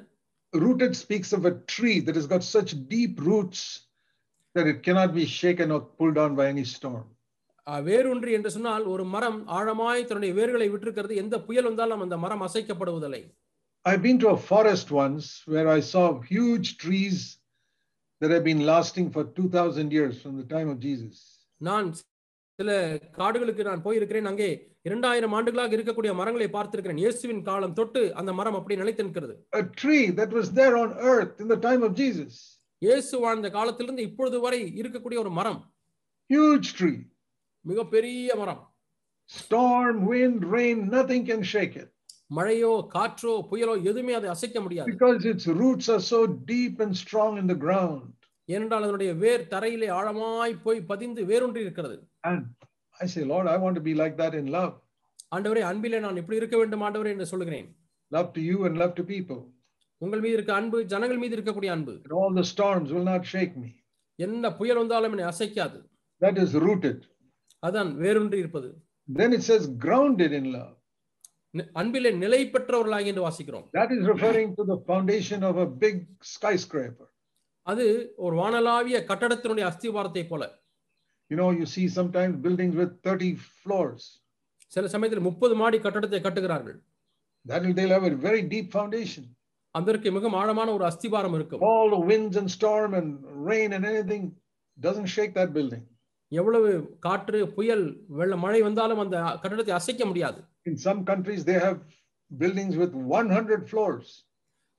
Rooted speaks of a tree that has got such deep roots that it cannot be shaken or pulled down by any storm. வேரூன்றி என்று சொன்னால் ஒரு மரம் ஆழமாய் தன்னுடைய வேர்களை விட்டிருக்கிறது, எந்த புயல் வந்தாலும் அந்த மரம் அசைக்கப்படுவதில்லை. I've been to a forest once where I saw huge trees that have been lasting for 2000 years from the time of Jesus. நான் சில காடுகளுக்கு நான் போயிருக்கிறேன். அங்கே 2000 ஆண்டுகளாக இருக்கக்கூடிய மரங்களை பார்த்திருக்கிறேன். இயேசுவின் காலம் தொட்டு அந்த மரம் அப்படி நிலைத்து நிற்கிறது. A tree that was there on earth in the time of Jesus. இயேசு வாழ்ந்த காலத்திலிருந்து இப்பொழுது வரை இருக்கக்கூடிய ஒரு மரம். Huge tree. மிக பெரிய மரம். Storm, wind, rain, nothing can shake it. மழையோ காற்றோ புயலோ எதுவுமே அதை அசைக்க முடியாது. Because its roots are so deep and strong in the ground. ஏனென்றால் அதனுடைய வேர் தரையிலே ஆழமாய் போய் பதிந்து வேரூன்றி இருக்கிறது. And I say, Lord, I want to be like that in love. ஆண்டவரே அன்பிலே நான் இப்படி இருக்க வேண்டும் ஆண்டவரே என்று சொல்கிறேன். Love to you and love to people. உங்கள் மீது இருக்க அன்பு, ஜனங்கள் மீது இருக்கக்கூடிய அன்பு. And all the storms will not shake me. என்ன புயல் வந்தாலும் என்னை அசைக்காது. That is rooted. அதான் வேரூன்றி இருப்பது. Then it says grounded in love. அன்பிலே நிலை பெற்றவர்களாகி என்று வாசிக்கிறோம். That is referring to the foundation of a big skyscraper. அது ஒரு வானளாவிய கட்டடத்தினுடைய அஸ்திவாரத்தை போல. You know, you see sometimes buildings with 30 floors. சில சமயத்தில் 30 மாடி கட்டடத்தை கட்டுகிறார்கள். They'll have a very deep foundation. அதற்கு மிக ஆழமான ஒரு அஸ்திவாரம் இருக்கும். All the winds and storm and rain and anything doesn't shake that building. எவ்வளவு காற்று, புயல், மழை வந்தாலும் அந்த கட்டடத்தை அசைக்க முடியாது. In some countries they have buildings with 100 floors.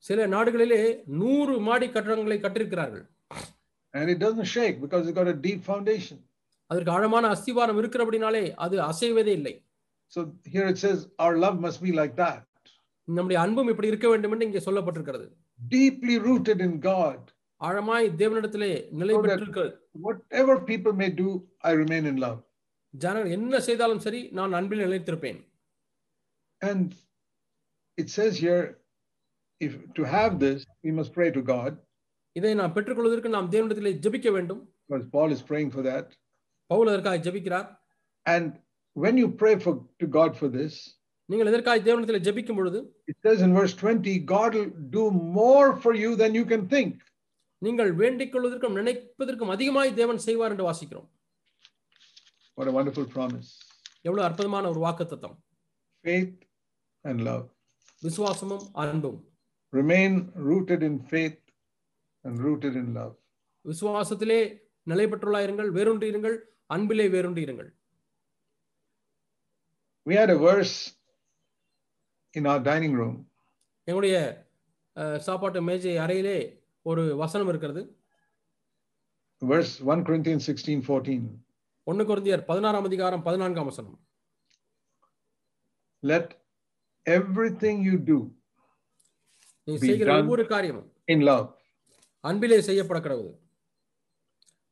சில நாடுகளிலே 100 மாடி கட்டடங்களை கட்டியிருக்கிறார்கள். And it doesn't shake because it's got a deep foundation. அதற்கு ஆழமான அஸ்திவாரம் இருக்கிறபடினாலே அது அசைவதே இல்லை. So here it says our love must be like that. நம்முடைய அன்பும் இப்படி இருக்க வேண்டும் என்று இங்கே சொல்லப்பட்டிருக்கிறது. Deeply rooted in God. ஆழமாய் தேவனிடத்திலே நிலை பெற்றிருக்கிறது. Whatever people may do, I remain in love. ஜனங்கள் என்ன செய்தாலும் சரி, நான் அன்பில் நிலைத்திருப்பேன். And it says here, if to have this, we must pray to God. இதை நாம் பெற்றுக்கொள்வதற்கு நாம் தேவனிடத்திலே ஜெபிக்க வேண்டும். Because Paul is praying for that. Pavul அதற்காக ஜெபிக்கிறார். And when you pray to God for this, நீங்கள் எதற்காக தேவனிடத்திலே ஜெபிக்கும் பொழுது, it says in verse 20, God will do more for you than you can think. நீங்கள் வேண்டிக் கொள்வதற்கும் நினைப்பதற்கும் அதிகமாய் தேவன் செய்வார் என்று வாசிக்கிறோம். What a wonderful promise. எவ்வளவு அற்புதமான ஒரு வாக்குத்தத்தம். Faith and love. விசுவாசமும் அன்பும். Remain rooted in faith and rooted in love. விசுவாசத்திலே நிலை பெற்றுள்ளாயிருங்கள், வேரூன்றி இருங்கள், அன்பிலே வேரூன்றி இருங்கள். We had a verse in our dining room. எங்களுடைய சாப்பாட்டு மேஜை அறையிலே ஒரு வசனம் இருக்கிறது. Verse 1 Corinthians 16:14. 1 கொரிந்தியர் 16ஆம் அதிகாரம் 14ஆம் வசனம். Let everything you do நீ செய்கிற ஒவ்வொரு காரியமும் in love. அன்பிலே செய்யப்பட கடவுது.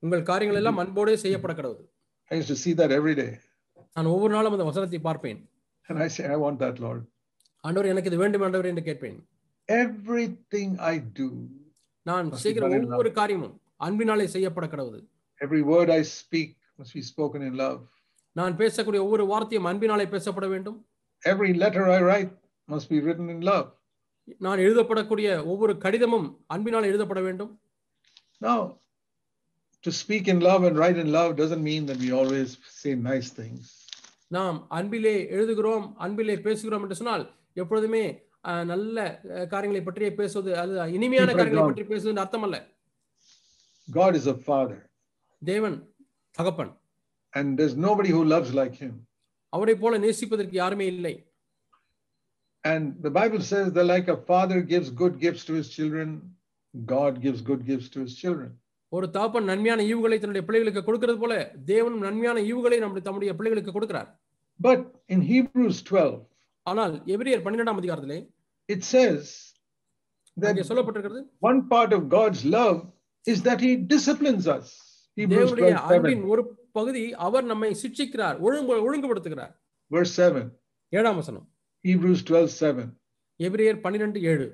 உங்கள் காரியங்கள் எல்லாம் அன்போடே செய்யப்பட கடவுது. I used to see that every day. நான் ஒவ்வொரு நாளும் அந்த வசனத்தை பார்ப்பேன். And I say, I want that, Lord. ஆண்டவரே எனக்கு இது வேண்டும் ஆண்டவரே என்று கேட்பேன். Everything I do, நான் செய்கிற ஒவ்வொரு காரியமும் அன்பினாலே செய்யப்பட கடவுது. every word I speak must be spoken in love. நான் பேசக்கூடிய ஒவ்வொரு வார்த்தையும் அன்பினாலே பேசப்பட வேண்டும். every letter I write must be written in love. நான் எழுதப்படக்கூடிய ஒவ்வொரு கடிதமும் அன்பினால் எழுதப்பட வேண்டும். Now, to speak in love and write in love doesn't mean that we always say nice things. நாம் அன்பிலே எழுதுகிறோம், அன்பிலே பேசுகிறோம் என்று சொன்னால் எப்பொழுதுமே நல்ல காரியங்களை பற்றியே பேசுவது, அது இனிமையான காரியங்களை பற்றி பேசுவது அர்த்தம் அல்ல. God is a father. தேவன் தகப்பன். And there's nobody who loves like him. அவரை போல நேசிப்பதற்கு யாருமே இல்லை. And the Bible says that like a father gives good gifts to his children, God gives good gifts to his children. ஒரு தகப்பன் நன்மையான ஈவுகளை தன்னுடைய பிள்ளைகளுக்கு கொடுக்கிறது போல தேவனும் நன்மையான ஈவுகளை தம்முடைய பிள்ளைகளுக்கு கொடுக்கிறார். But in Hebrews 12, ஆனால் எபிரேயர் 12ஆம் அதிகாரத்திலே it says that சொல்லப்பட்டிருக்கிறது, one part of God's love is that he disciplines us. Hebrews 12:7. அன்பின் ஒரு பகுதி அவர் நம்மை சிட்சிக்கிறார், ஒழுங்குபடுத்துகிறார். Verse 7. 7ஆம் வசனம். Hebrews 12:7. எபிரேயர் 12:7.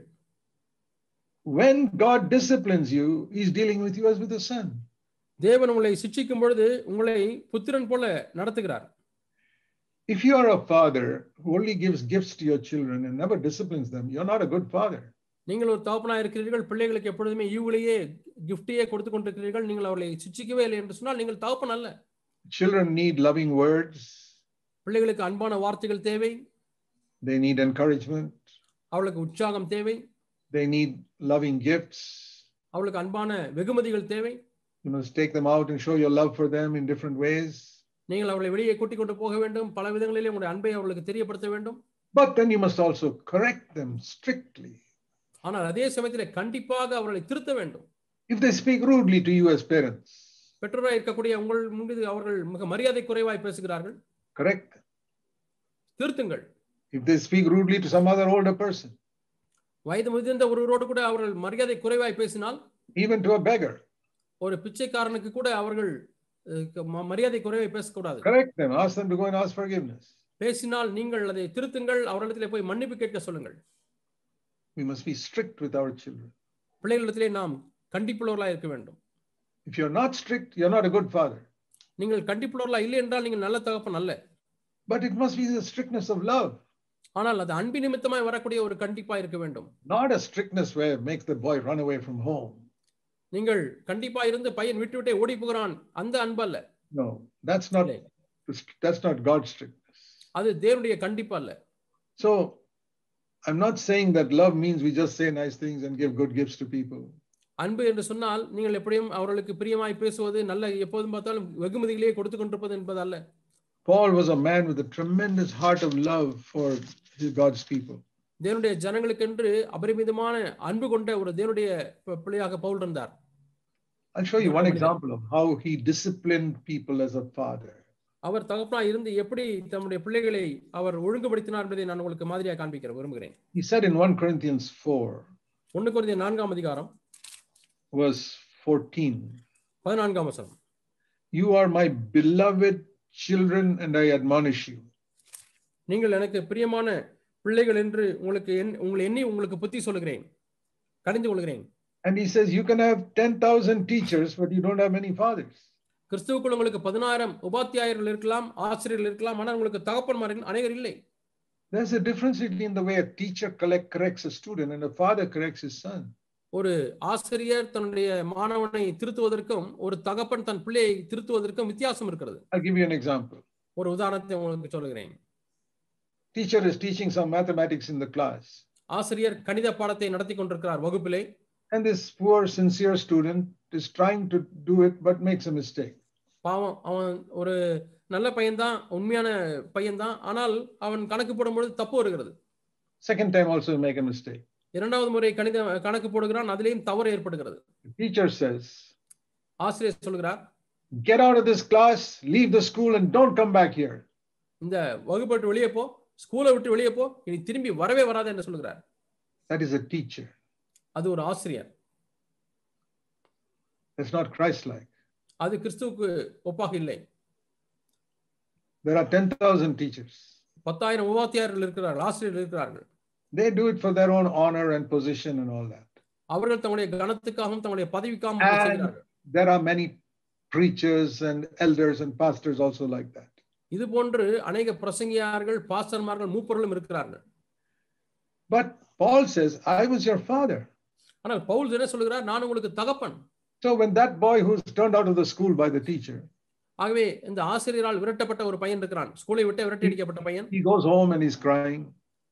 When God disciplines you, he's dealing with you as with a son. தேவன் உங்களை சிட்சிக்கும் பொழுது உங்களை புத்திரன் போல நடத்துகிறார். If you are a father who only gives gifts to your children and never disciplines them, you're not a good father. நீங்கள் ஒரு தகப்பனாக இருக்கிறீர்கள், பிள்ளைகளுக்கு எப்பொழுதுமே ஈவுகளையே கிஃப்டையே கொடுத்து கொண்டிருக்கிறீர்கள், நீங்கள் அவர்களை சிட்சிக்கவே இல்லை என்று சொன்னால் நீங்கள் தகப்பன் அல்ல. Children need loving words. பிள்ளைகளுக்கு அன்பான வார்த்தைகள் தேவை. They need encouragement. அவளுக்கு உற்சாகம் தேவை. They need loving gifts. அவளுக்கு அன்பான வெகுமதிகள் தேவை. You must take them out and show your love for them in different ways. நீங்கள் அவளை வெளியே கூட்டிக் கொண்டு போக வேண்டும், பல விதங்களிலே உங்களுடைய அன்பை அவளுக்கு தெரியப்படுத்த வேண்டும். But then you must also correct them strictly. ஆனால் அதே சமயத்திலே கண்டிப்பாக அவர்களை திருத்த வேண்டும். If they speak rudely to you as parents, பெற்றோராக இருக்கக்கூடிய உங்கள் மீது அவர்கள் மிக மரியாதை குறைவாய் பேசுகிறார்கள், correct. திருத்துங்கள். If they speak rudely to some other older person, வயது முதிர்ந்த ஒருவரோடு கூட அவர்கள் மரியாதை குறைவாய் பேசினால், even to a beggar, ஒரு பிச்சைக்காரனுக்கு கூட அவர்கள் மரியாதை குறைவாய் பேசக்கூடாது. correct them, ask them to go and ask forgiveness. பேசினால் நீங்கள் அதை திருத்துங்கள், அவர்களிடத்திலே போய் மன்னிப்பு கேட்க சொல்லுங்கள். We must be strict with our children. பிள்ளைகளிடத்திலே நாம் கண்டிப்புள்ளவர்களாக இருக்க வேண்டும். If you're not strict, you're not a good father. நீங்கள் கண்டிப்புள்ளவர்களாக இல்லை என்றால் நீங்கள் நல்ல தகப்பன் அல்ல. But it must be the strictness of love. ஆனால் அது அன்பு நிமித்தமாய் வரக்கூடிய ஒரு கண்டிப்பா இருக்க வேண்டும். Not a strictness where it makes the boy run away from home. நீங்கள் கண்டிப்பா இருந்து பையன் விட்டு விட்டே ஓடி போகிறான், அந்த அன்பு அல்ல. No, that's not God's strictness. அது தேவனுடைய கண்டிப்பு அல்ல. So I'm not saying that love means we just say nice things and give good gifts to people. அன்பு என்று சொன்னால் நீங்கள் எப்படியும் அவர்களுக்கு பிரியமாய் பேசுவது, நல்ல எப்போதும் பார்த்தாலும் வெகுமதிகளையே கொடுத்து கொண்டிருப்பது என்பது அல்ல. Paul was a man with a tremendous heart of love for God's people. தேவனுடைய ஜனங்களுக்கென்று அபரிமிதமான அன்பு கொண்ட ஒரு தேவனுடைய பிள்ளையாக பவுல் இருந்தார். I'll show you one example of how he disciplined people as a father. அவர் தகப்பனா இருந்து எப்படி தம்முடைய பிள்ளைகளை அவர் ஒழுங்குபடுத்தினார் என்பதை நான் உங்களுக்கு மாதிரியாக காண்பிக்க விரும்புகிறேன். He said in 1 Corinthians 4, 1 கொரிந்தியர் 4ஆம் அதிகாரம் verse 14, 14ஆம் வசனம், You are my beloved children and I admonish you. நீங்கள் எனக்கு பிரியமான பிள்ளைகள் என்று உங்களை எண்ணி உங்களுக்கு புத்தி சொல்லுகிறேன், கடிந்து கொள்கிறேன். And he says you can have 10,000 teachers but you don't have many fathers. கிறிஸ்துவுக்குள் உங்களுக்கு 10,000 உபாத்தியாயர்கள் இருக்கலாம், ஆசிரியர்கள் இருக்கலாம், ஆனால் உங்களுக்கு தகப்பன்மார்கள் அநேகர் இல்லை. There's a difference between the way a teacher corrects a student and a father corrects his son. ஒரு ஆசிரியர் தன்னுடைய மாணவனை திருத்துவதற்கும் ஒரு தகப்பன் தன் பிள்ளையை திருத்துவதற்கும் வித்தியாசம் இருக்கிறது. I'll give you an example. ஒரு உதாரணத்தை உங்களுக்கு சொல்லுகிறேன். Teacher is teaching some mathematics in the class. ஆசிரியர் கணித பாடத்தை நடத்தி கொண்டிருக்கிறார் வகுப்பிலே. And this poor sincere student is trying to do it but makes a mistake. பாவம், அவன் ஒரு நல்ல பையன்தான், உண்மையான பையன்தான், ஆனால் அவன் கணக்கு போடும்போது தப்பு வருகிறது. Second time also make a mistake. இரண்டாவது முறை கணக்கு போடுகிறான், அதிலேயும் தவறு ஏற்படுகிறது. Teacher says, ஆசிரியர் சொல்கிறார், get out of this class, leave the school and don't come back here. இந்த வகுப்பை விட்டு வெளியே போ, ஸ்கூலை விட்டு வெளியே போ, இனி திரும்பி வரவே வராது என்று சொல்கிறார். That is a teacher. அது ஒரு ஆசிரியர். That's not Christ-like. அது கிறிஸ்துவுக்கு ஒப்பாக இல்லை. There are 10,000 teachers. 10,000 உபாத்தியாயர்கள் இருக்கிறார்கள், ஆசிரியர்கள் இருக்கிறார்கள். They do it for their own honor and position and all that. அவர்கள் தங்களுடைய கனத்துக்காகவும் தங்களுடைய பதவிக்காகவும் செய்கிறார்கள். There are many preachers and elders and pastors also like that. இது போன்று அநேக பிரசங்கியார்கள், பாஸ்டர்மார்கள், மூப்பர்களும் இருக்கிறார்கள். But Paul says, I was your father. ஆனால் பவுல் என்ன சொல்கிறார்? நான் உங்களுக்கு தகப்பன். So when that boy who's turned out of the school by the teacher, ஆகவே இந்த ஆசிரியரால் விரட்டப்பட்ட ஒரு பையன் இருக்கிறான், ஸ்கூலை விட்டு விரட்டி அடிக்கப்பட்ட பையன். he goes home and he's crying.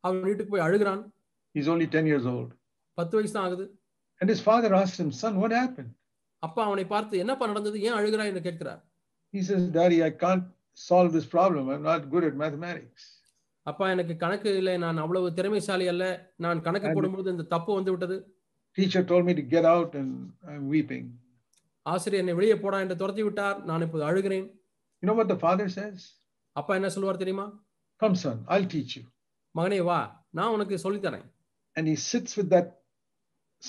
அவன் வீட்டுக்கு போய் அழுகிறான். He's only 10 years old. 10 வயசு தான் ஆகுது. And his father asked him, son, what happened? அப்பா அவனை பார்த்து என்னப்பா நடந்தது, ஏன் அழுகிறாய் என்று கேட்கிறார். He says, Daddy, I can't solve this problem. I'm not good at mathematics. அப்பா எனக்கு கணக்கு இல்லை, நான் அவ்வளவு திறமைசாலி அல்ல, நான் கணக்கு போடும்போது இந்த தப்பு வந்து விட்டது. Teacher told me to get out and I'm weeping. ஆசிரியர் என்னை வெளியே போடா என்று துரத்தி விட்டார், நான் இப்போது அழுகிறேன். You know what the father says? அப்பா என்ன சொல்வார் தெரியுமா? Come son, I'll teach you. மகனே வா, நான் உனக்கு சொல்லி தரேன். And he sits with that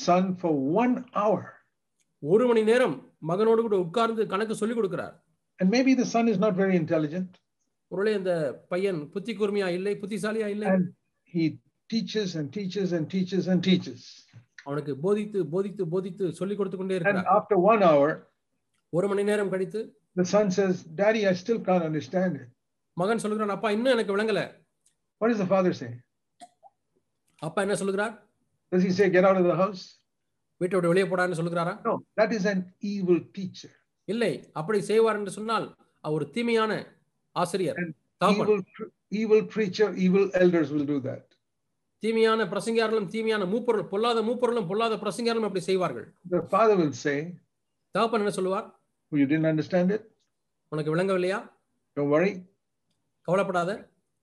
son for 1 hour. 1 மணி நேரம் மகனோடு கூட உட்கார்ந்து கணக்கு சொல்லி கொடுக்கிறார். And maybe the son is not very intelligent. ஒருவேளை இந்த பையன் புத்தி கூர்மையா இல்லை, புத்திசாலியா இல்லை. And he teaches and teaches and teaches and teaches. அவனுக்கு போதித்து போதித்து போதித்து சொல்லி கொடுத்து கொண்டே And இருக்கிறார். after 1 hour, 1 மணி நேரம் கழித்து the son says, Daddy, I still can't understand it. மகன் சொல்கிறான், அப்பா இன்னும் எனக்கு விளங்கல. What does the father say? அப்பா என்ன சொல்கிறார்? Does he say, get out of the house? வீட்டை விட்டு வெளியே போடான்னு சொல்கிறாரா? No, that is an evil teacher. இல்லை, அப்படி செய்வார் என்று சொன்னால் அவர் தீமையான ஆசிரியர். Evil preacher, evil elders will do that. தீமையான பிரசங்கியார்களும் தீமையான மூப்பர்களும், பொல்லாத மூப்பர்களும் பொல்லாத பிரசங்கியார்களும் அப்படி செய்வார்கள். The father will say, தகப்பன் என்ன சொல்லுவார்? oh, you didn't understand it? உனக்கு விளங்கவில்லையா? Don't worry. கவலைப்படாத.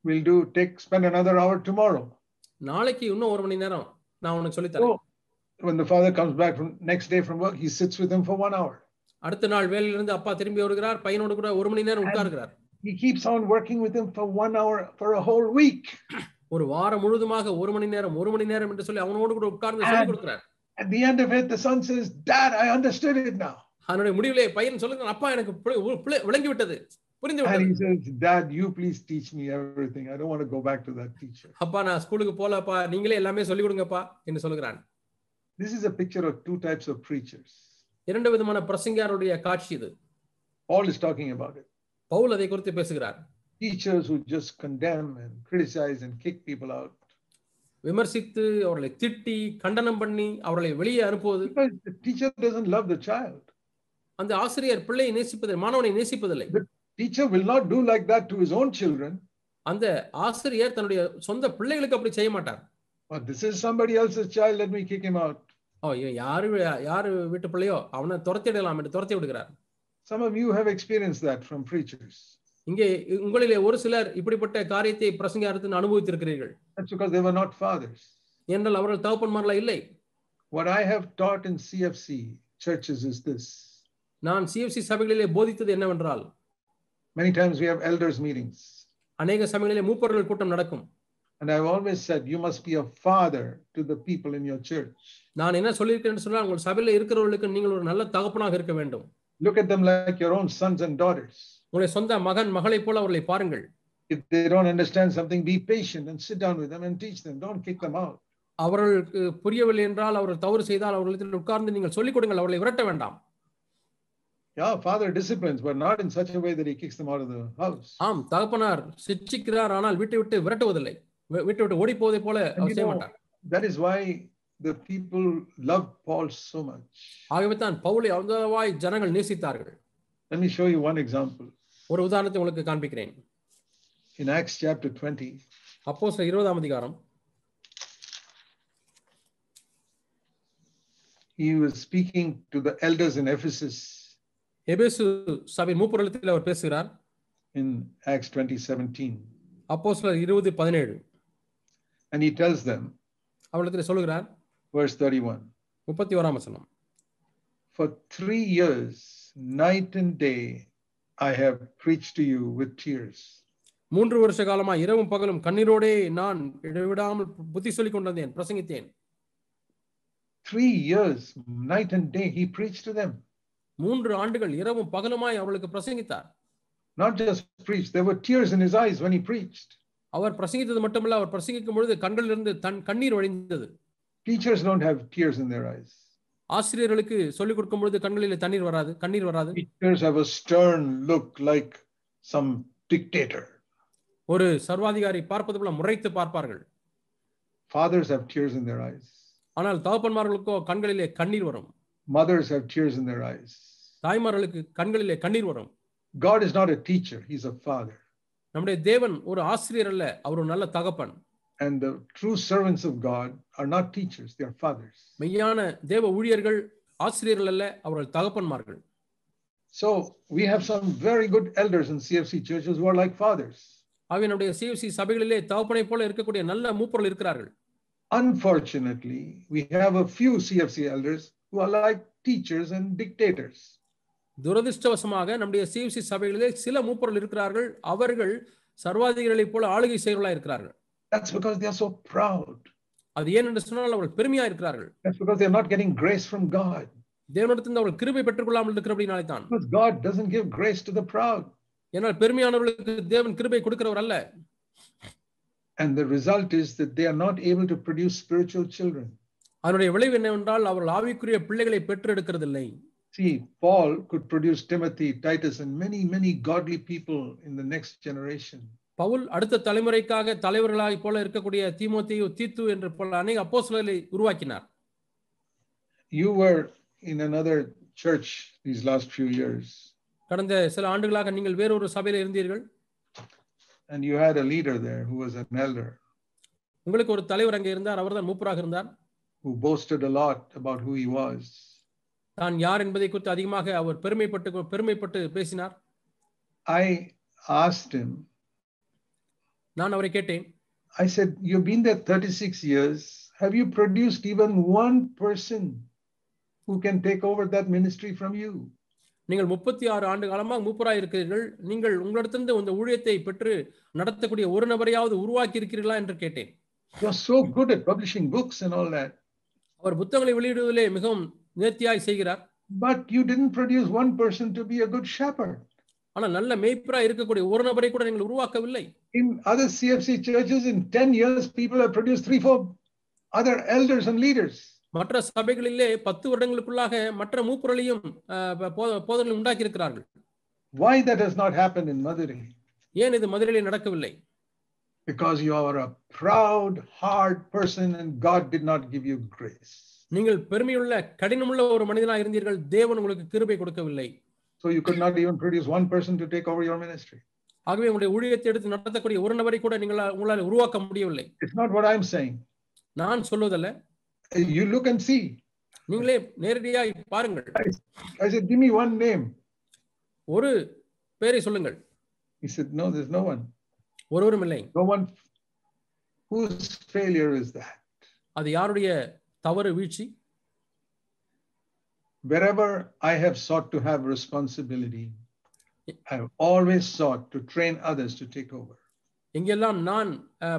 We'll spend another hour tomorrow. நாளைக்கு இன்னும் 1 மணி நேரம் நான் உனக்கு சொல்லி தரேன். When the father comes back from next day from work, he sits with him for 1 hour. அடுத்த நாள் வேலையிலிருந்து அப்பா திரும்பி வருகிறார், பையனோடு கூட 1 மணி நேரம் உட்கார்கிறார். He keeps on working with him for 1 hour for a whole week. ஒரு வாரம் முழுதுமாக 1 மணி நேரம் என்று சொல்லி அவனோடு கூட உட்கார்ந்து சொல்லி கொடுக்கிறார். At the end of it, the son says, Dad, I understood it now. அவனுடைய முடிவிலே பையன் சொல்லுகிறான், அப்பா எனக்கு விளங்கி விட்டது, புரிந்து விட்டது. And he says, Dad, you please teach me everything. I don't want to go back to that teacher. அப்பா நான் ஸ்கூலுக்கு போலப்பா, நீங்களே எல்லாமே சொல்லி கொடுங்கப்பா என்று சொல்கிறான். This is a picture of 2 types of preachers. 2 விதமான பிரசங்கியாருடைய காட்சி இது. Paul is talking about it. Pavul அதை குறித்து பேசுகிறார். Teachers who just condemn and criticize and kick people out. விமர்சித்து அவர்களை திட்டி கண்டனம் பண்ணி அவர்களை வெளியே அனுப்புவது. Because the teacher doesn't love the child. அந்த ஆசிரியர் பிள்ளையை நேசிப்பதில்லை, மாணவனை நேசிப்பதில்லை. The teacher will not do like that to his own children. அந்த ஆசிரியர் தன்னுடைய சொந்த பிள்ளைகளுக்கு அப்படி செய்ய மாட்டார். Oh, this is somebody else's child, let me kick him out. யாரு வீட்டு பிள்ளையோ அவனை துரத்திடலாம் என்று துரத்தி விடுகிறார். Some of you have experienced that from preachers. இங்கே உங்களிலே ஒரு சிலர் இப்படிப்பட்ட காரியத்தை பிரசங்கியாரத்தின் அனுபவித்திருக்கிறீர்கள். That's because they were not fathers. என்றால் அவர்கள் தகப்பன்மார்களா இல்லை. What I have taught in CFC churches is this. நான் CFC சபைகளிலே போதித்தது என்னவென்றால், many times we have elders meetings. அநேக சபைகளிலே மூப்பர்கள் கூட்டம் நடக்கும். And I've always said, you must be a father to the people in your church. நான் என்ன சொல்லியிருக்கேன்னு சொன்னால், உங்கள் சபையில இருக்கிறவர்களுக்கு நீங்கள் ஒரு நல்ல தகப்பனாக இருக்க வேண்டும். Look at them like your own sons and daughters. உங்களுடைய சொந்த மகன் மகளை போல அவர்களை பாருங்கள். If they don't understand something, be patient and sit down with them and teach them. Don't kick them out. அவர்களுக்கு புரியவில்லை என்றால், அவர்கள் தவறு செய்தால் அவர்களிடத்தில் உட்கார்ந்து நீங்கள் சொல்லிக் கொடுங்கள், அவர்களை விரட்ட வேண்டாம். Yeah, father disciplines, but not in such a way that he kicks them out of the house. ஆம், தகப்பனார் சிட்சிக்கிறார், ஆனால் வீட்டை விட்டு விரட்டுவதில்லை, வீட்டை விட்டு ஓடி போவதை போல அவர் செய்ய மாட்டார். That is why the people loved Paul so much. ஆகவே தான் பவுலை அவ்வளவாய் ஜனங்கள் நேசித்தார்கள். Let me show you one example. ஒரு உதாரணத்தை உங்களுக்கு காண்பிக்கிறேன். In Acts chapter 20, அப்போஸ்தலர் 20ஆம் அதிகாரம், he was speaking to the elders in Ephesus. எபேசு சபை மூப்பர்களிடத்தில் அவர் பேசுகிறார். In Acts 20:17. அப்போஸ்தலர் 20:17. And he tells them, அவர்களிடத்தில் சொல்கிறார், verse 31. 31ஆம் வசனம். For 3 years, night and day, I have preached to you with tears. 3 வருஷ காலமாக இரவும் பகலும் கண்ணீரோடே நான் இடைவிடாமல் புத்தி சொல்லிக் கொண்டிருந்தேன், பிரசங்கித்தேன். 3 years, night and day, he preached to them. 3 ஆண்டுகள் இரவும் பகலுமாய் அவர்களுக்கு பிரசங்கித்தார். Not just preached, there were tears in his eyes when he preached. அவர் பிரசங்கித்தது மட்டுமல்ல, அவர் பிரசங்கிக்கும் பொழுது கண்களிலிருந்து கண்ணீர் வழிந்தது. Teachers don't have tears in their eyes. ஆசிரியர்களுக்கு சொல்லிக் கொடுக்கும் பொழுது கண்களில் கண்ணீர் வராது. Teachers have a stern look like some dictator. ஒரு சர்வாதிகாரி பார்ப்பது போல முறைத்து பார்ப்பார்கள். Fathers have tears in their eyes. ஆனால் தகப்பன்மார்களுக்கோ கண்களிலே கண்ணீர் வரும். Mothers have tears in their eyes. தாய்மார்களுக்கு கண்களிலே கண்ணீர் வரும். God is not a teacher, he's a father. நம்முடைய தேவன் ஒரு ஆசிரியர் அல்ல, அவர் ஒரு நல்ல தகப்பன். And the true servants of God are not teachers, they are fathers. மெய்யான தேவ ஊழியர்கள் ஆசிரியர்கள் அல்ல, அவர்கள் தகப்பன்மார்கள். So we have some very good elders in CFC churches who are like fathers. ஆகவே நம்முடைய CFC சபைகளிலே தகப்பனை போல இருக்கக்கூடிய நல்ல மூப்பர்கள் இருக்கிறார்கள். Unfortunately, we have a few CFC elders who are like teachers and dictators. துரதிர்ஷ்டவசமாக நம்முடைய CFC சபைகளிலே சில மூப்பர்கள் இருக்கிறார்கள், அவர்கள் சர்வாதிகாரிகளைப் போல ஆளுகை செய்கிறவர்களாக இருக்கிறார்கள். That's because they are so proud. அது ஏன் என்று சொன்னால் அவர்கள் பெருமையா இருக்கிறார்கள். That's because they are not getting grace from God. தேவனிடத்திலிருந்து அவர்கள் கிருபை பெற்றுக்கொள்ளாமல் இருக்கிறபடினாலே தான். Because God doesn't give grace to the proud. ஏனால் பெருமையானவர்களுக்கு தேவன் கிருபை கொடுக்கிறவர் அல்ல. And the result is that they are not able to produce spiritual children. அதனுடைய விளைவு என்னவென்றால் அவர்கள் ஆவிக்குரிய பிள்ளைகளை பெற்றெடுக்கிறதில்லை. See, Paul could produce Timothy, Titus, and many godly people in the next generation. Pavul அடுத்த தலைமுறைக்காக தலைவர்களாய் போல இருக்கக்கூடிய தீமோத்தேயு, தீத்து என்று போல அநேக அப்போஸ்தலர்களை உருவாக்கினார். You were in another church these last few years. கடந்த சில ஆண்டுகளாக நீங்கள் வேறொரு சபையில் இருந்தீர்கள். And you had a leader there who was an elder. உங்களுக்கு ஒரு தலைவர் அங்கே இருந்தார், அவர்தான் மூப்பராக இருந்தார். Who boasted a lot about who he was. தான் யார் என்பதை குறித்து அதிகமாக அவர் பெருமைப்பட்டு பேசினார். I asked him. நான் அவரை கேட்டேன். I said, you've been there 36 years. Have you produced even one person who can take over that ministry from you? நீங்கள் 36 ஆண்டு காலமாக மூப்பராய் இருக்கிறீர்கள். நீங்கள் உங்களிடத்திலிருந்து இந்த ஊழியத்தை பெற்று நடத்தக்கூடிய ஒரு நபரையாவது உருவாக்கி இருக்கிறீர்களா என்று கேட்டேன். You are so good at publishing books and all that. அவர் புத்தகங்களை வெளியிடுவதிலே மிகவும் நேர்த்தியாய் செய்கிறார். But you didn't produce one person to be a good shepherd. ஆனால் நல்ல மேய்ப்பராய் இருக்கக்கூடிய ஒரு நபரை கூட நீங்கள் உருவாக்கவில்லை. In other CFC churches in 10 years people have produced 3-4 other elders and leaders. மற்ற சபைகளிலே 10 வருடங்களுக்குள்ளாக மற்ற மூப்பர்களையும் போதகர்களையும் உண்டாக்கி இருக்கிறார்கள். Why that has not happened in Madurai? ஏன் இது மதுரையிலே நடக்கவில்லை? Because you are a proud, hard person and God did not give you grace. நீங்கள் பெருமையுள்ள கடினமுள்ள ஒரு மனிதனாக இருந்தீர்கள், தேவன் உங்களுக்கு கிருபை கொடுக்கவில்லை. So you could not even produce one person to take over your ministry. ஆகவே உங்களுடைய ஊழியத்தை எடுத்து நடத்தக்கூடிய ஒரு நபரை கூட உங்களால் உருவாக்க முடியவில்லை. It's not what I'm saying. நான் சொல்வதல்ல. You look and see. நீங்களே நேரடியாக பாருங்கள். I said, give me one name. ஒரு பேரை சொல்லுங்கள். He said, no, there's no one. ஒருவரும் இல்லை. No one. Whose failure is that? அது யாருடைய தவறு வீழ்ச்சி? Wherever I have sought to have responsibility, I have always sought to train others to take over. எங்கெல்லாம் நான்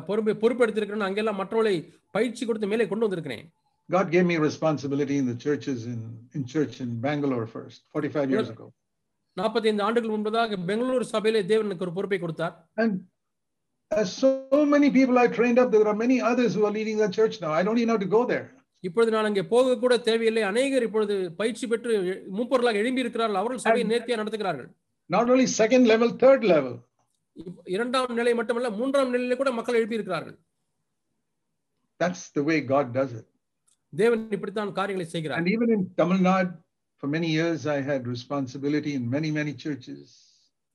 பொறுப்பெடுத்திருக்கிறேன் அங்கெல்லாம் மற்றவர்களை பயிற்சி கொடுத்து மேலே கொண்டு வந்திருக்கிறேன். God gave me responsibility in the churches in church in Bangalore first 45 years ago. 45 ஆண்டுகள் முன்பதாக பெங்களூர் சபையிலே தேவன் எனக்கு ஒரு பொறுப்பை கொடுத்தார். And as so many people I trained up, there are many others who are leading the church now. I don't even have to go there. இப்பொழுது நான் அங்கே போக கூட தேவையில்லை. அநேகர் இப்பொழுது பயிற்சி பெற்று மூப்பர்களாக எழும்பி இருக்கிறார்கள். அவர்கள் சபையை நேர்த்தியாக நடத்துகிறார்கள். Not only second level, third level. இரண்டாம் நிலை மட்டுமல்ல, மூன்றாம் நிலையிலே கூட மக்கள் எழுப்பி இருக்கிறார்கள். That's the way God does it. தேவன் இப்படித்தான் காரியங்களை செய்கிறார். And even in Tamil Nadu, for many years I had responsibility in many churches.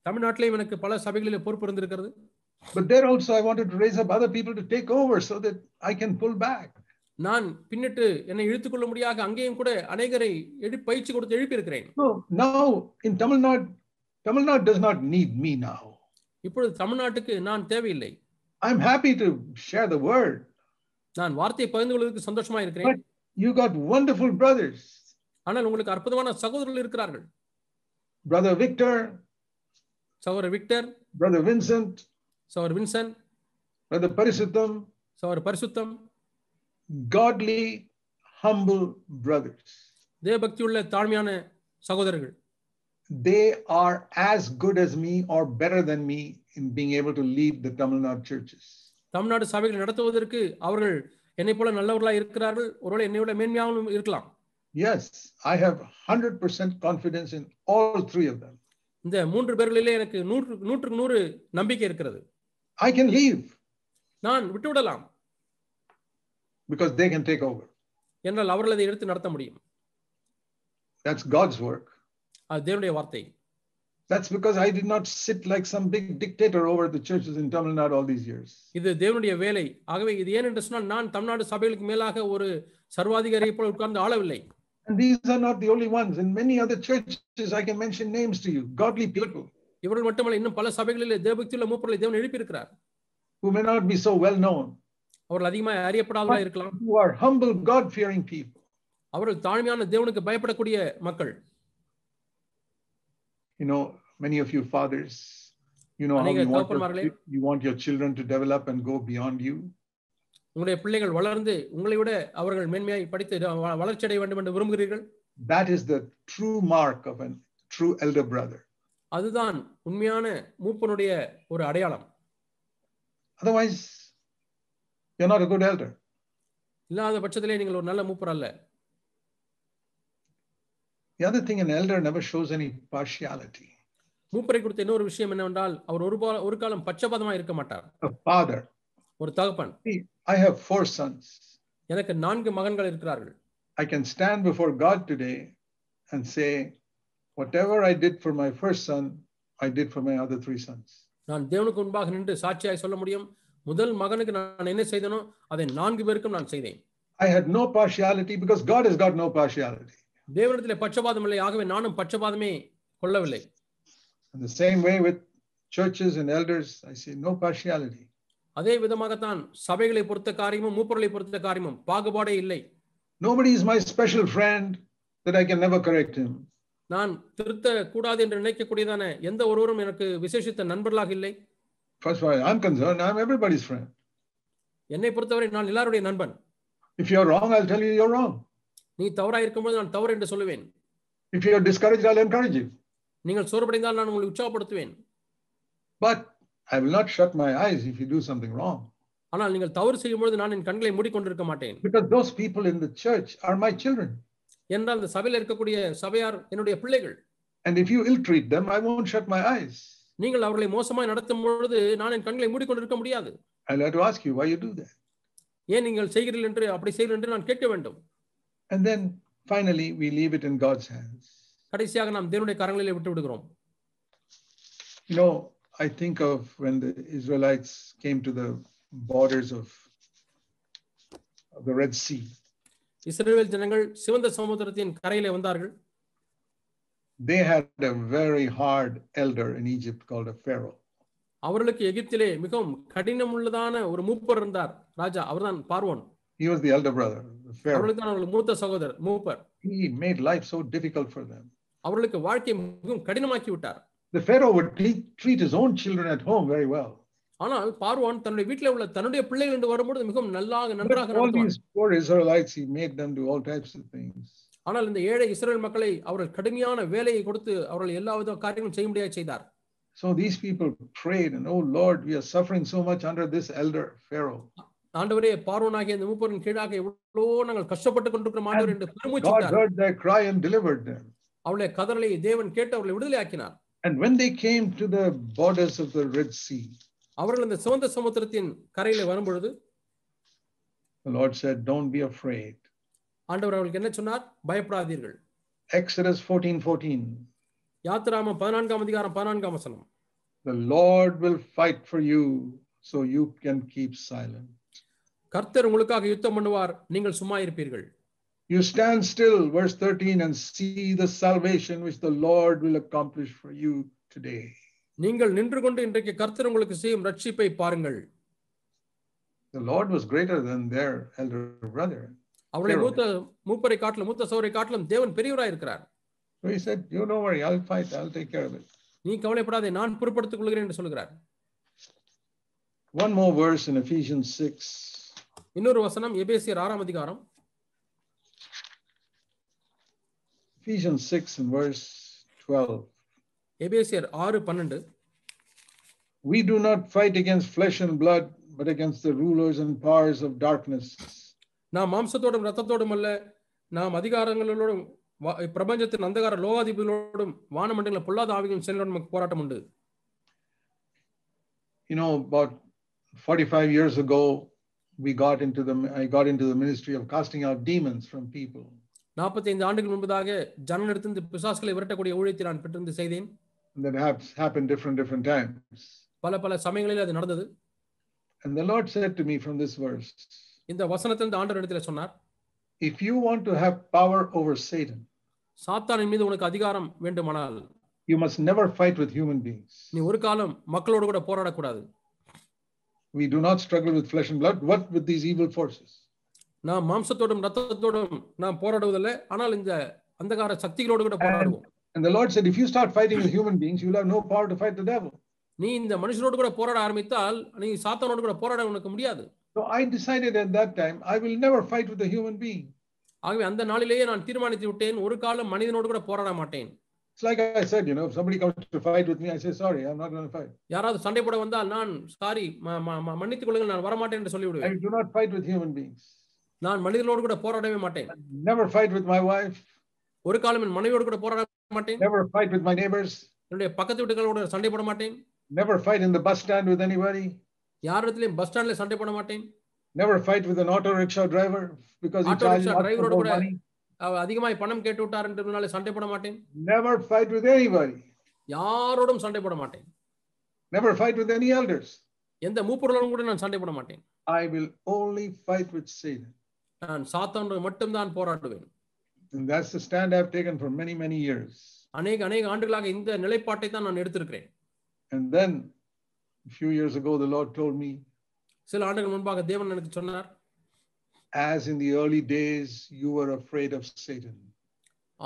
தமிழ்நாட்டிலே எனக்கு பல சபைகளிலே பொறுப்பு இருந்திருக்கிறது. But there also I wanted to raise up other people to take over so that I can pull back. நான் பின்னிட்டு என்னை இழுத்துக்கொள்ள முடியாத அங்கேயும் கூட அநேகரை பயிற்சி கொடுத்து எழுப்பி இருக்கிறேன். So now in Tamil Nadu does not need me now. இப்பொழுது தமிழ்நாட்டுக்கு நான் தேவையில்லை. I'm happy to share the word. நான் வார்த்தையை பகிர்ந்து கொள்வதற்கு சந்தோஷமா இருக்கிறேன். But you got wonderful brothers. ஆனால் உங்களுக்கு அற்புதமான சகோதரர்கள் இருக்கிறார்கள். Brother Victor, சகோதரர் விக்டர், Brother Vincent, சகோதரர் வின்சென்ட், Brother Parisuttam, சகோதரர் பரிசுத்தம், godly, humble brothers. தேவபக்தியுள்ள தாழ்மையான சகோதரர்கள். They are as good as me or better than me in being able to lead the Tamil Nadu churches. Tamil Nadu சபைகளை நடத்துவதற்கு அவர்கள் என்னை போல நல்லவர்களாக இருக்கிறார்கள். ஒருவேளை என்னை விட மேன்மையாகவும் இருக்கலாம். Yes, I have 100% confidence in all three of them. இந்த 3 பேர்களிலே எனக்கு 100க்கு 100 நம்பிக்கை இருக்கிறது. I can leave நான் விட்டுவிடலாம். because they can take over. என்றால் அவர்கள் அதை எடுத்து நடத்த முடியும். That's God's work. அது தேவனுடைய வார்த்தை. That's because I did not sit like some big dictator over the churches in Tamil Nadu all these years. இது தேவனுடைய வேலை. ஆகவே இது ஏன் என்று சொன்னால் நான் தமிழ்நாடு சபைகளுக்கு மேலாக ஒரு சர்வாதிகாரியை போல உட்கார்ந்து ஆளவில்லை. And these are not the only ones. In many other churches, I can mention names to you. Godly people. இவர்கள் மட்டுமல்ல, இன்னும் பல சபைகளிலே தேவபக்தியுள்ள மூப்பர்களை தேவன் எழுப்பி இருக்கிறார். Who may not be so well known. அவர்கள் அதிகமாக அறியப்படாதவர்களாக இருக்கலாம். Who are humble, God-fearing people. அவர்கள் தாழ்மையான தேவனுக்கு பயப்படக்கூடிய மக்கள். You know, many of you fathers, you know how you want your children to develop and go beyond you. உங்களுடைய பிள்ளைகள் வளர்ந்து உங்களை விட அவர்கள் மேன்மையாய் படித்து வளர்ச்சி அடைய வேண்டும் என்று விரும்புகிறீர்கள். That is the true mark of a true elder brother. அதுதான் உண்மையான மூப்பனுடைய ஒரு அடையாளம். Otherwise, you're not a good elder. இல்லாத பட்சத்திலே நீங்கள் ஒரு நல்ல மூப்பர் அல்ல. The other thing, an elder never shows any partiality. மூப்பரை குறித்த இன்னொரு விஷயம் என்னவென்றால் அவர் ஒரு காலம் பட்சபாதமாக இருக்க மாட்டார். A father. ஒரு தகப்பன். I have 4 sons. எனக்கு 4 மகன்கள் இருக்கிறார்கள். I can stand before God today and say, whatever I did for my first son, I did for my other 3 sons. நான் தேவனுக்கு முன்பாக நின்று சாட்சியாய் சொல்ல முடியும், முதல் மகனுக்கு நான் என்ன செய்தனோ அதை 4 பேருக்கும் நான் செய்தேன். I had no partiality because God has got no partiality. தேவனிடத்திலே பட்சபாதம் இல்லை, ஆகவே நானும் பட்சபாதமே கொள்ளவில்லை. In the same way with churches and elders, I say no partiality. அதே விதமாகத்தான் சபைகளை பொறுத்த காரியமும் மூப்பர்களை பொறுத்த காரியமும் பாகுபாடே இல்லை. Nobody is my special friend that I can never correct him. நான் திருத்த கூடாது என்று நினைக்கக்கூடியதான எந்த ஒருவரும் எனக்கு விசேஷித்த நண்பர்களாக இல்லை. First of all, I'm concerned, I'm everybody's friend. என்னை பொறுத்தவரை நான் எல்லாருடைய நண்பன். If you're wrong, I'll tell you you're wrong. நீ தவறாக இருக்கும்போது நான் தவறு என்று சொல்லுவேன். If you're discouraged, I'll encourage you. நீங்கள் சோர்வடைந்தால் நான் உங்களை உற்சாகப்படுத்துவேன். But I will not shut my eyes if you do something wrong. ஆனால் நீங்கள் தவறு செய்யும்போது நான் என் கண்களை மூடிக்கொண்டிருக்க மாட்டேன். Because those people in the church are my children. என்றால் அந்த சபையில் இருக்கக்கூடிய சபையார் என்னுடைய பிள்ளைகள். And if you ill treat them, I won't shut my eyes. நீங்கள் அவர்களை மோசமாய் நடத்தும் பொழுது நான் என் கண்களை மூடிக்கொண்டிருக்க முடியாது. I'll have to ask you why you do that. ஏன் நீங்கள் செய்கிறீர்கள் என்று அப்படி செய்கிறீர்கள் என்று நான் கேட்க வேண்டும். And then finally we leave it in God's hands. கடைசியாக நாம் தேவனுடைய கரங்களிலே விட்டு விடுகிறோம். You know, I think of when the Israelites came to the borders of the Red Sea. இஸ்ரவேல் ஜனங்கள் சிவந்த சமுத்திரத்தின் கரையிலே வந்தார்கள். They had a very hard elder in Egypt called a Pharaoh. அவர்களுக்கு எகிப்திலே மிகவும் கடினமுள்ளதான ஒரு மூப்பர் இருந்தார், ராஜா. அவர்தான் பார்வோன். He was the elder brother, the Pharaoh. அவர்களுக்கு அவர்கள் மூத்த சகோதரர் மூப்பர். He made life so difficult for them. அவர்களுக்கு வாழ்க்கை மிகவும் கடினமாக்கி விட்டார். The Pharaoh would treat his own children at home very well. ஆனால் பார்வோன் தன்னுடைய வீட்டிலே உள்ள தன்னுடைய பிள்ளைகள் என்று வரும்போது மிகவும் நன்றாக நடத்துவார். All these poor Israelites, he made them do all types of things. ஆனால் இந்த ஏழை இஸ்ரவேல் மக்களை அவர்கள் கடுமையான வேலையை கொடுத்து அவர்கள் எல்லா வித காரியங்களும் செய்ய முடியாது செய்தார். So these people prayed and, oh Lord, we are suffering so much under this elder Pharaoh. ஆண்டவரே, பார்வோனாகிய இந்த மூப்பரின் கீழாக எவ்வளோ நாங்கள் கஷ்டப்பட்டு கொண்டிருக்கிறோம் ஆண்டவர் என்று பெருமூச்சிட்டார். God heard their cry and delivered them. அவளுடைய கதறலை தேவன் கேட்டு அவர்களை விடுதலை ஆக்கினார். And when they came to the borders of the Red Sea, அவர்கள் அந்த சிவந்த சமுத்திரத்தின் கரையிலே வரும்பொழுது the Lord said, don't be afraid. ஆண்டவர் அவர்களுக்கு என்ன சொன்னார்? பயப்படாதீர்கள். Exodus 14:14. யாத்திராகமம் 14ஆம் அதிகாரம் 14ஆம் வசனம். The Lord will fight for you so you can keep silent. கர்த்தர் உங்களுக்காக யுத்தம் பண்ணுவார், நீங்கள் சும்மா இருப்பீர்கள். You stand still, verse 13, and see the salvation which the Lord will accomplish for you today. நீங்கள் நின்று கொண்டு இன்றைக்கு கர்த்தர் உங்களுக்கு செய்யும் ரட்சிப்பை பாருங்கள். The Lord was greater than their elder brother. அவருடைய மூப்பரை காட்டிலும் மூத்த சகோதரை காட்டிலும் தேவன் பெரியவராய் இருக்கிறார். So he said, you don't worry, I'll fight, I'll take care of it. நீ கவலைப்படாதே, நான் பொறுப்படுத்திக் கொள்கிறேன் என்று சொல்கிறார். One more verse in Ephesians 6. இன்னொரு வசனம் எபேசியர் 6ஆம் அதிகாரம். Ephesians 6 and verse 12. எபேசியர் 6:12. We do not fight against flesh and blood, but against the rulers and powers of darkness. நாம் மாம்சத்தோடும் இரத்தத்தோடும் அல்ல, நாம் அதிகாரங்களோடும் பிரபஞ்சத்தின் அந்தகார லோகாதிபதிகளோடும் வானமண்டல பொல்லாத ஆவிகளின் செயலோடும் நமக்கு போராட்டம் உண்டு. You know, about 45 years ago, I got into the ministry of casting out demons from people. 45 ஆண்டுகள் முன்பதாக ஜனங்களிடத்திலிருந்து பிசாசுகளை விரட்டக்கூடிய ஊழியத்தை நான் பெற்றிருந்து செய்தேன். That has happened different times. பல சமயங்களில் அது நடந்தது. And the Lord said to me from this verse, இந்த வசனத்திலிருந்து ஆண்டவர் இடத்திலே சொன்னார், if you want to have power over Satan, சாத்தானின் மீது உனக்கு அதிகாரம் வேண்டுமானால், you must never fight with human beings. நீ ஒரு காலம் மக்களோடு கூட போராட கூடாது. We do not struggle with flesh and blood, what with these evil forces. நாம் மாம்சத்தோடும் இரத்தத்தோடும் நாம் போராடுவதில்லை, ஆனால் இந்த அந்தகார சக்திகளோடு கூட போராடுவோம். And the Lord said, if you start fighting with human beings, you will have no power to fight the devil. நீ இந்த மனுஷனோடு கூட போராட ஆரம்பித்தால் நீ சாத்தானோடு கூட போராட உனக்கு முடியாது. So I decided at that time, I will never fight with a human being. ஆகவே அந்த நாளிலேயே நான் தீர்மானித்து விட்டேன், ஒரு காலம் மனிதனோடு கூட போராட மாட்டேன். It's like I said, you know, if somebody comes to fight with me, I say, sorry, I'm not going to fight. யாராவது சண்டை போட வந்தால் நான் சாரி மன்னித்துக் கொள்ளுங்கள், நான் வர மாட்டேன் என்று சொல்லிவிடுவேன். I do not fight with human beings. நான் மனிதனோடு கூட போராடவே மாட்டேன். Never fight with my wife. ஒரு காலம் என் மனைவியோடு கூட போராட மாட்டேன். Never fight with my neighbors. என்னுடைய பக்கத்து வீட்டுகளோட சண்டை போட மாட்டேன். Never fight in the bus stand with anybody. யாரிடத்திலும் பஸ் ஸ்டாண்ட்ல சண்டை போட மாட்டேன். Never fight with an auto rickshaw driver because he charges more money. அதிகமாய் பணம் கேட்டு விட்டார் என்றனால சண்டை போட மாட்டேன். Never fight with anybody. யாரோடும் சண்டை போட மாட்டேன். Never fight with any elders. எந்த மூப்பர்களோடும் கூட நான் சண்டை போட மாட்டேன். I will only fight with Satan. நான் சாத்தானோடு மட்டும் தான் போராடுவேன். And that's the stand I've taken for many years. அநேக ஆண்டுகளாக இந்த நிலைப்பாட்டை தான் நான் எடுத்திருக்கிறேன். And then a few years ago the Lord told me, சில ஆண்டுகள் முன்பாக தேவன் எனக்கு சொன்னார், as in the early days you were afraid of Satan.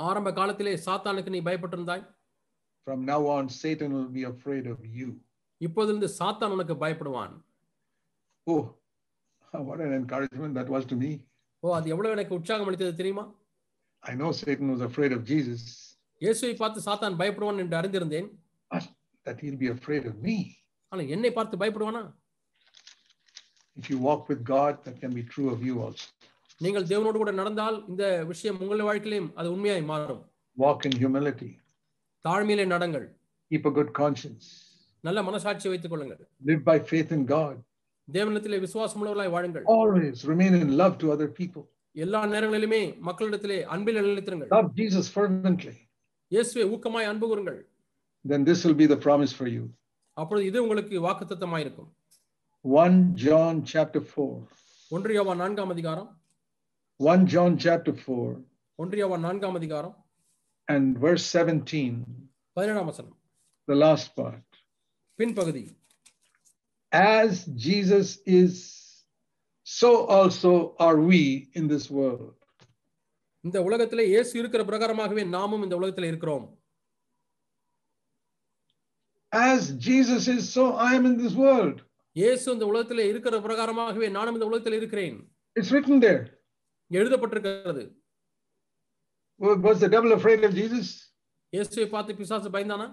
ஆரம்ப காலத்திலே சாத்தானுக்கு நீ பயப்பட்டிருந்தாய். From now on Satan will be afraid of you. இப்போதிலிருந்து சாத்தான் உனக்கு பயப்படுவான். Oh, what an encouragement that was to me. அது எவ்வளவு எனக்கு உற்சாகம் அளித்தது தெரியுமா? I know Satan was afraid of Jesus. இயேசுவை பார்த்து சாத்தான் பயப்படுவான் என்று அறிந்திருந்தேன். That he'll be afraid of me. ஆனா என்னை பார்த்து பயப்படுவானா? If you walk with God, that can be true of you also. நீங்கள் தேவனோடு கூட நடந்தால் இந்த விஷயம் உங்கள் வாழ்க்கையிலும் அது உண்மையாய் மாறும். Walk in humility. தாழ்மையிலே நடங்கள். Keep a good conscience. நல்ல மனசாட்சி வைத்துக் கொள்ளுங்கள். Live by faith in God. தேவனிடத்திலே விசுவாசமுள்ளவர்களாய் வாழுங்கள். Always remain in love to other people. எல்லா நேரங்களிலுமே மக்களிடத்திலே அன்பில் நிலைத்திருங்கள். Love Jesus fervently. இயேசுவை ஊக்கமாய் அன்பு கூறுங்கள். Then this will be the promise for you. அப்பொழுது இது உங்களுக்கு வாக்குத்தத்தமாய் இருக்கும். 1 John chapter 4. 1 யோவான் 4ஆம் அதிகாரம். 1 John chapter 4. 1 யோவான் 4ஆம் அதிகாரம். And verse 17. 17ஆம் வசனம். The last part. பின்பகுதி. As Jesus is, so also are we in this world. இந்த உலகத்திலே இயேசு இருக்கிற பிரகாரமாகவே நாமும் இந்த உலகத்திலே இருக்கிறோம். As Jesus is, so I am in this world. இயேசு இந்த உலகத்திலே இருக்கிற பிரகாரமாகவே நானும் இந்த உலகத்திலே இருக்கிறேன். It's written there. எழுதப்பட்டிருக்கிறது. Was the devil afraid of Jesus? இயேசுவை பார்த்து பிசாசு பயந்தானா?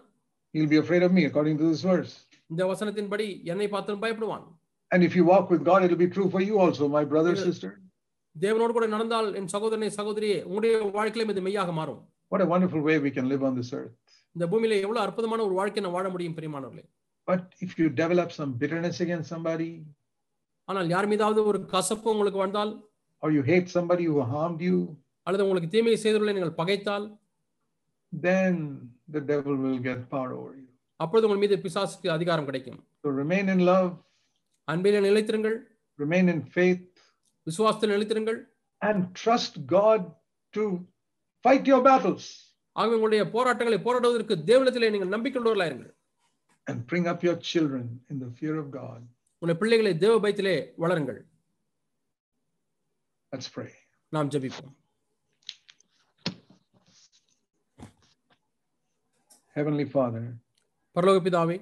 He'll be afraid of me according to this verse. இந்த வசனத்தின்படி என்னை பார்த்து பயப்படுவான். And if you walk with God, it will be true for you also, my brother, sister. தேவனோடு கூட நடந்தால் என் சகோதரனே சகோதரியே உங்களுடைய வாழ்க்கையிலும் இது மெய்யாக மாறும். What a wonderful way we can live on this earth. இந்த பூமியிலே எவ்வளவு அற்புதமான ஒரு வாழ்க்கையை வாழ முடியும் பிரியமானவர்களே. But if you develop some bitterness against somebody, ஆனால் யார் மீதாவது ஒரு கசப்பு உங்களுக்கு வந்தால், or you hate somebody who harmed you, அல்லது உங்களுக்கு தீமை செய்தவர்களை நீங்கள் பகைத்தால், then the devil will get power over you. அப்பொழுது உங்கள் மீது பிசாசுக்கு அதிகாரம் கிடைக்கும். So remain in love, அன்பிலே நிலைத்திருங்கள், remain in faith, விசுவாசத்தில் நிலைத்திருங்கள், and trust God to fight your battles. ஆகவே உங்களுடைய போராட்டங்களை போராடுவதற்கு தேவனிடத்திலே நீங்கள் நம்பிக்கையுள்ளவர்களாக இருங்கள். And bring up your children in the fear of God. உங்களுடைய பிள்ளைகளை தேவ பயத்திலே வளருங்கள். Let's pray. நாம் ஜெபிப்போம். Heavenly Father, பரலோக பிதாவே,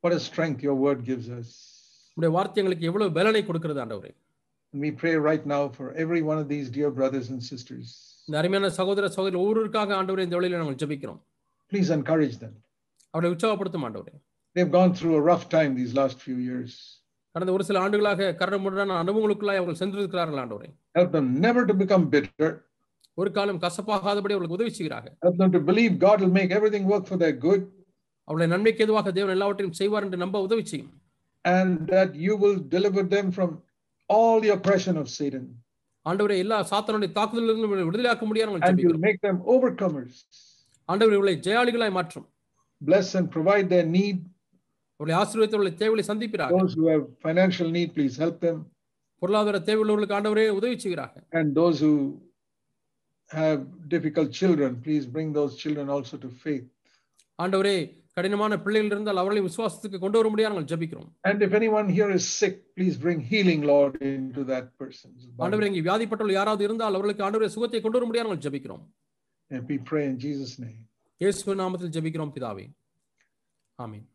what a strength your word gives us. உங்களுடைய வார்த்தை எங்களுக்கு எவ்வளவு பலனை கொடுக்கிறது ஆண்டவரே. And we pray right now for every one of these dear brothers and sisters. இந்த அருமையான சகோதர சகோதரி ஒவ்வொருவருக்காக ஆண்டவரே இந்த வேளையிலே நாங்கள் ஜெபிக்கிறோம். Please encourage them. அவர்களை உற்சாகப்படுத்தும் ஆண்டவரே. They've gone through a rough time these last few years. கடந்த ஒரு சில ஆண்டுகளாக கரடுமுரடான அனுபவங்களுக்குள்ளாய் அவர்கள் சென்றிருக்கிறார்கள் ஆண்டவரே. Help them never to become bitter. ஒரு காலம் கசப்பாகாதபடி அவர்களுக்கு உதவி செய்கிறார்கள். Help them to believe God will make everything work for their good. அவருடைய நன்மைக்கு எதுவாக தேவன் எல்லாவற்றையும் செய்வார் என்று நம்ப உதவி செய்யும். And that you will deliver them from all the oppression of Satan. ஆண்டவரே எல்லா சாத்தானுடைய தாக்குதலிலிருந்து விடுதலையாக்க முடியாது. And you will make them overcomers. ஆண்டவரே இவர்களை ஜெயாளிகளாய் மாற்றும். Bless and provide their need. அவருடைய ஆசீர்வாதத்தை தேவைகளை சந்திப்பீராக. Those who have financial need, please help them. பொருளாதார தேவையுள்ளவர்களுக்கு ஆண்டவரே உதவி செய்கிறார்கள். And those who have difficult children, please bring those children also to faith. ஆண்டவரே கடினமான பிள்ளைகள் இருந்தால் அவர்களை விசுவாசத்துக்கு கொண்டு வர முடியாது நாங்கள் ஜெபிக்கிறோம். And if anyone here is sick, please bring healing, Lord, into that person's body. ஆண்டவரே இங்கே வியாதிப்பட்டவர்கள் யாராவது இருந்தால் அவர்களுக்கு ஆண்டவரே சுகத்தை கொண்டு வர முடியாது நாங்கள் ஜெபிக்கிறோம். And we pray in Jesus' name. இயேசுவின் நாமத்தில் ஜெபிக்கிறோம் பிதாவே. ஆமென்.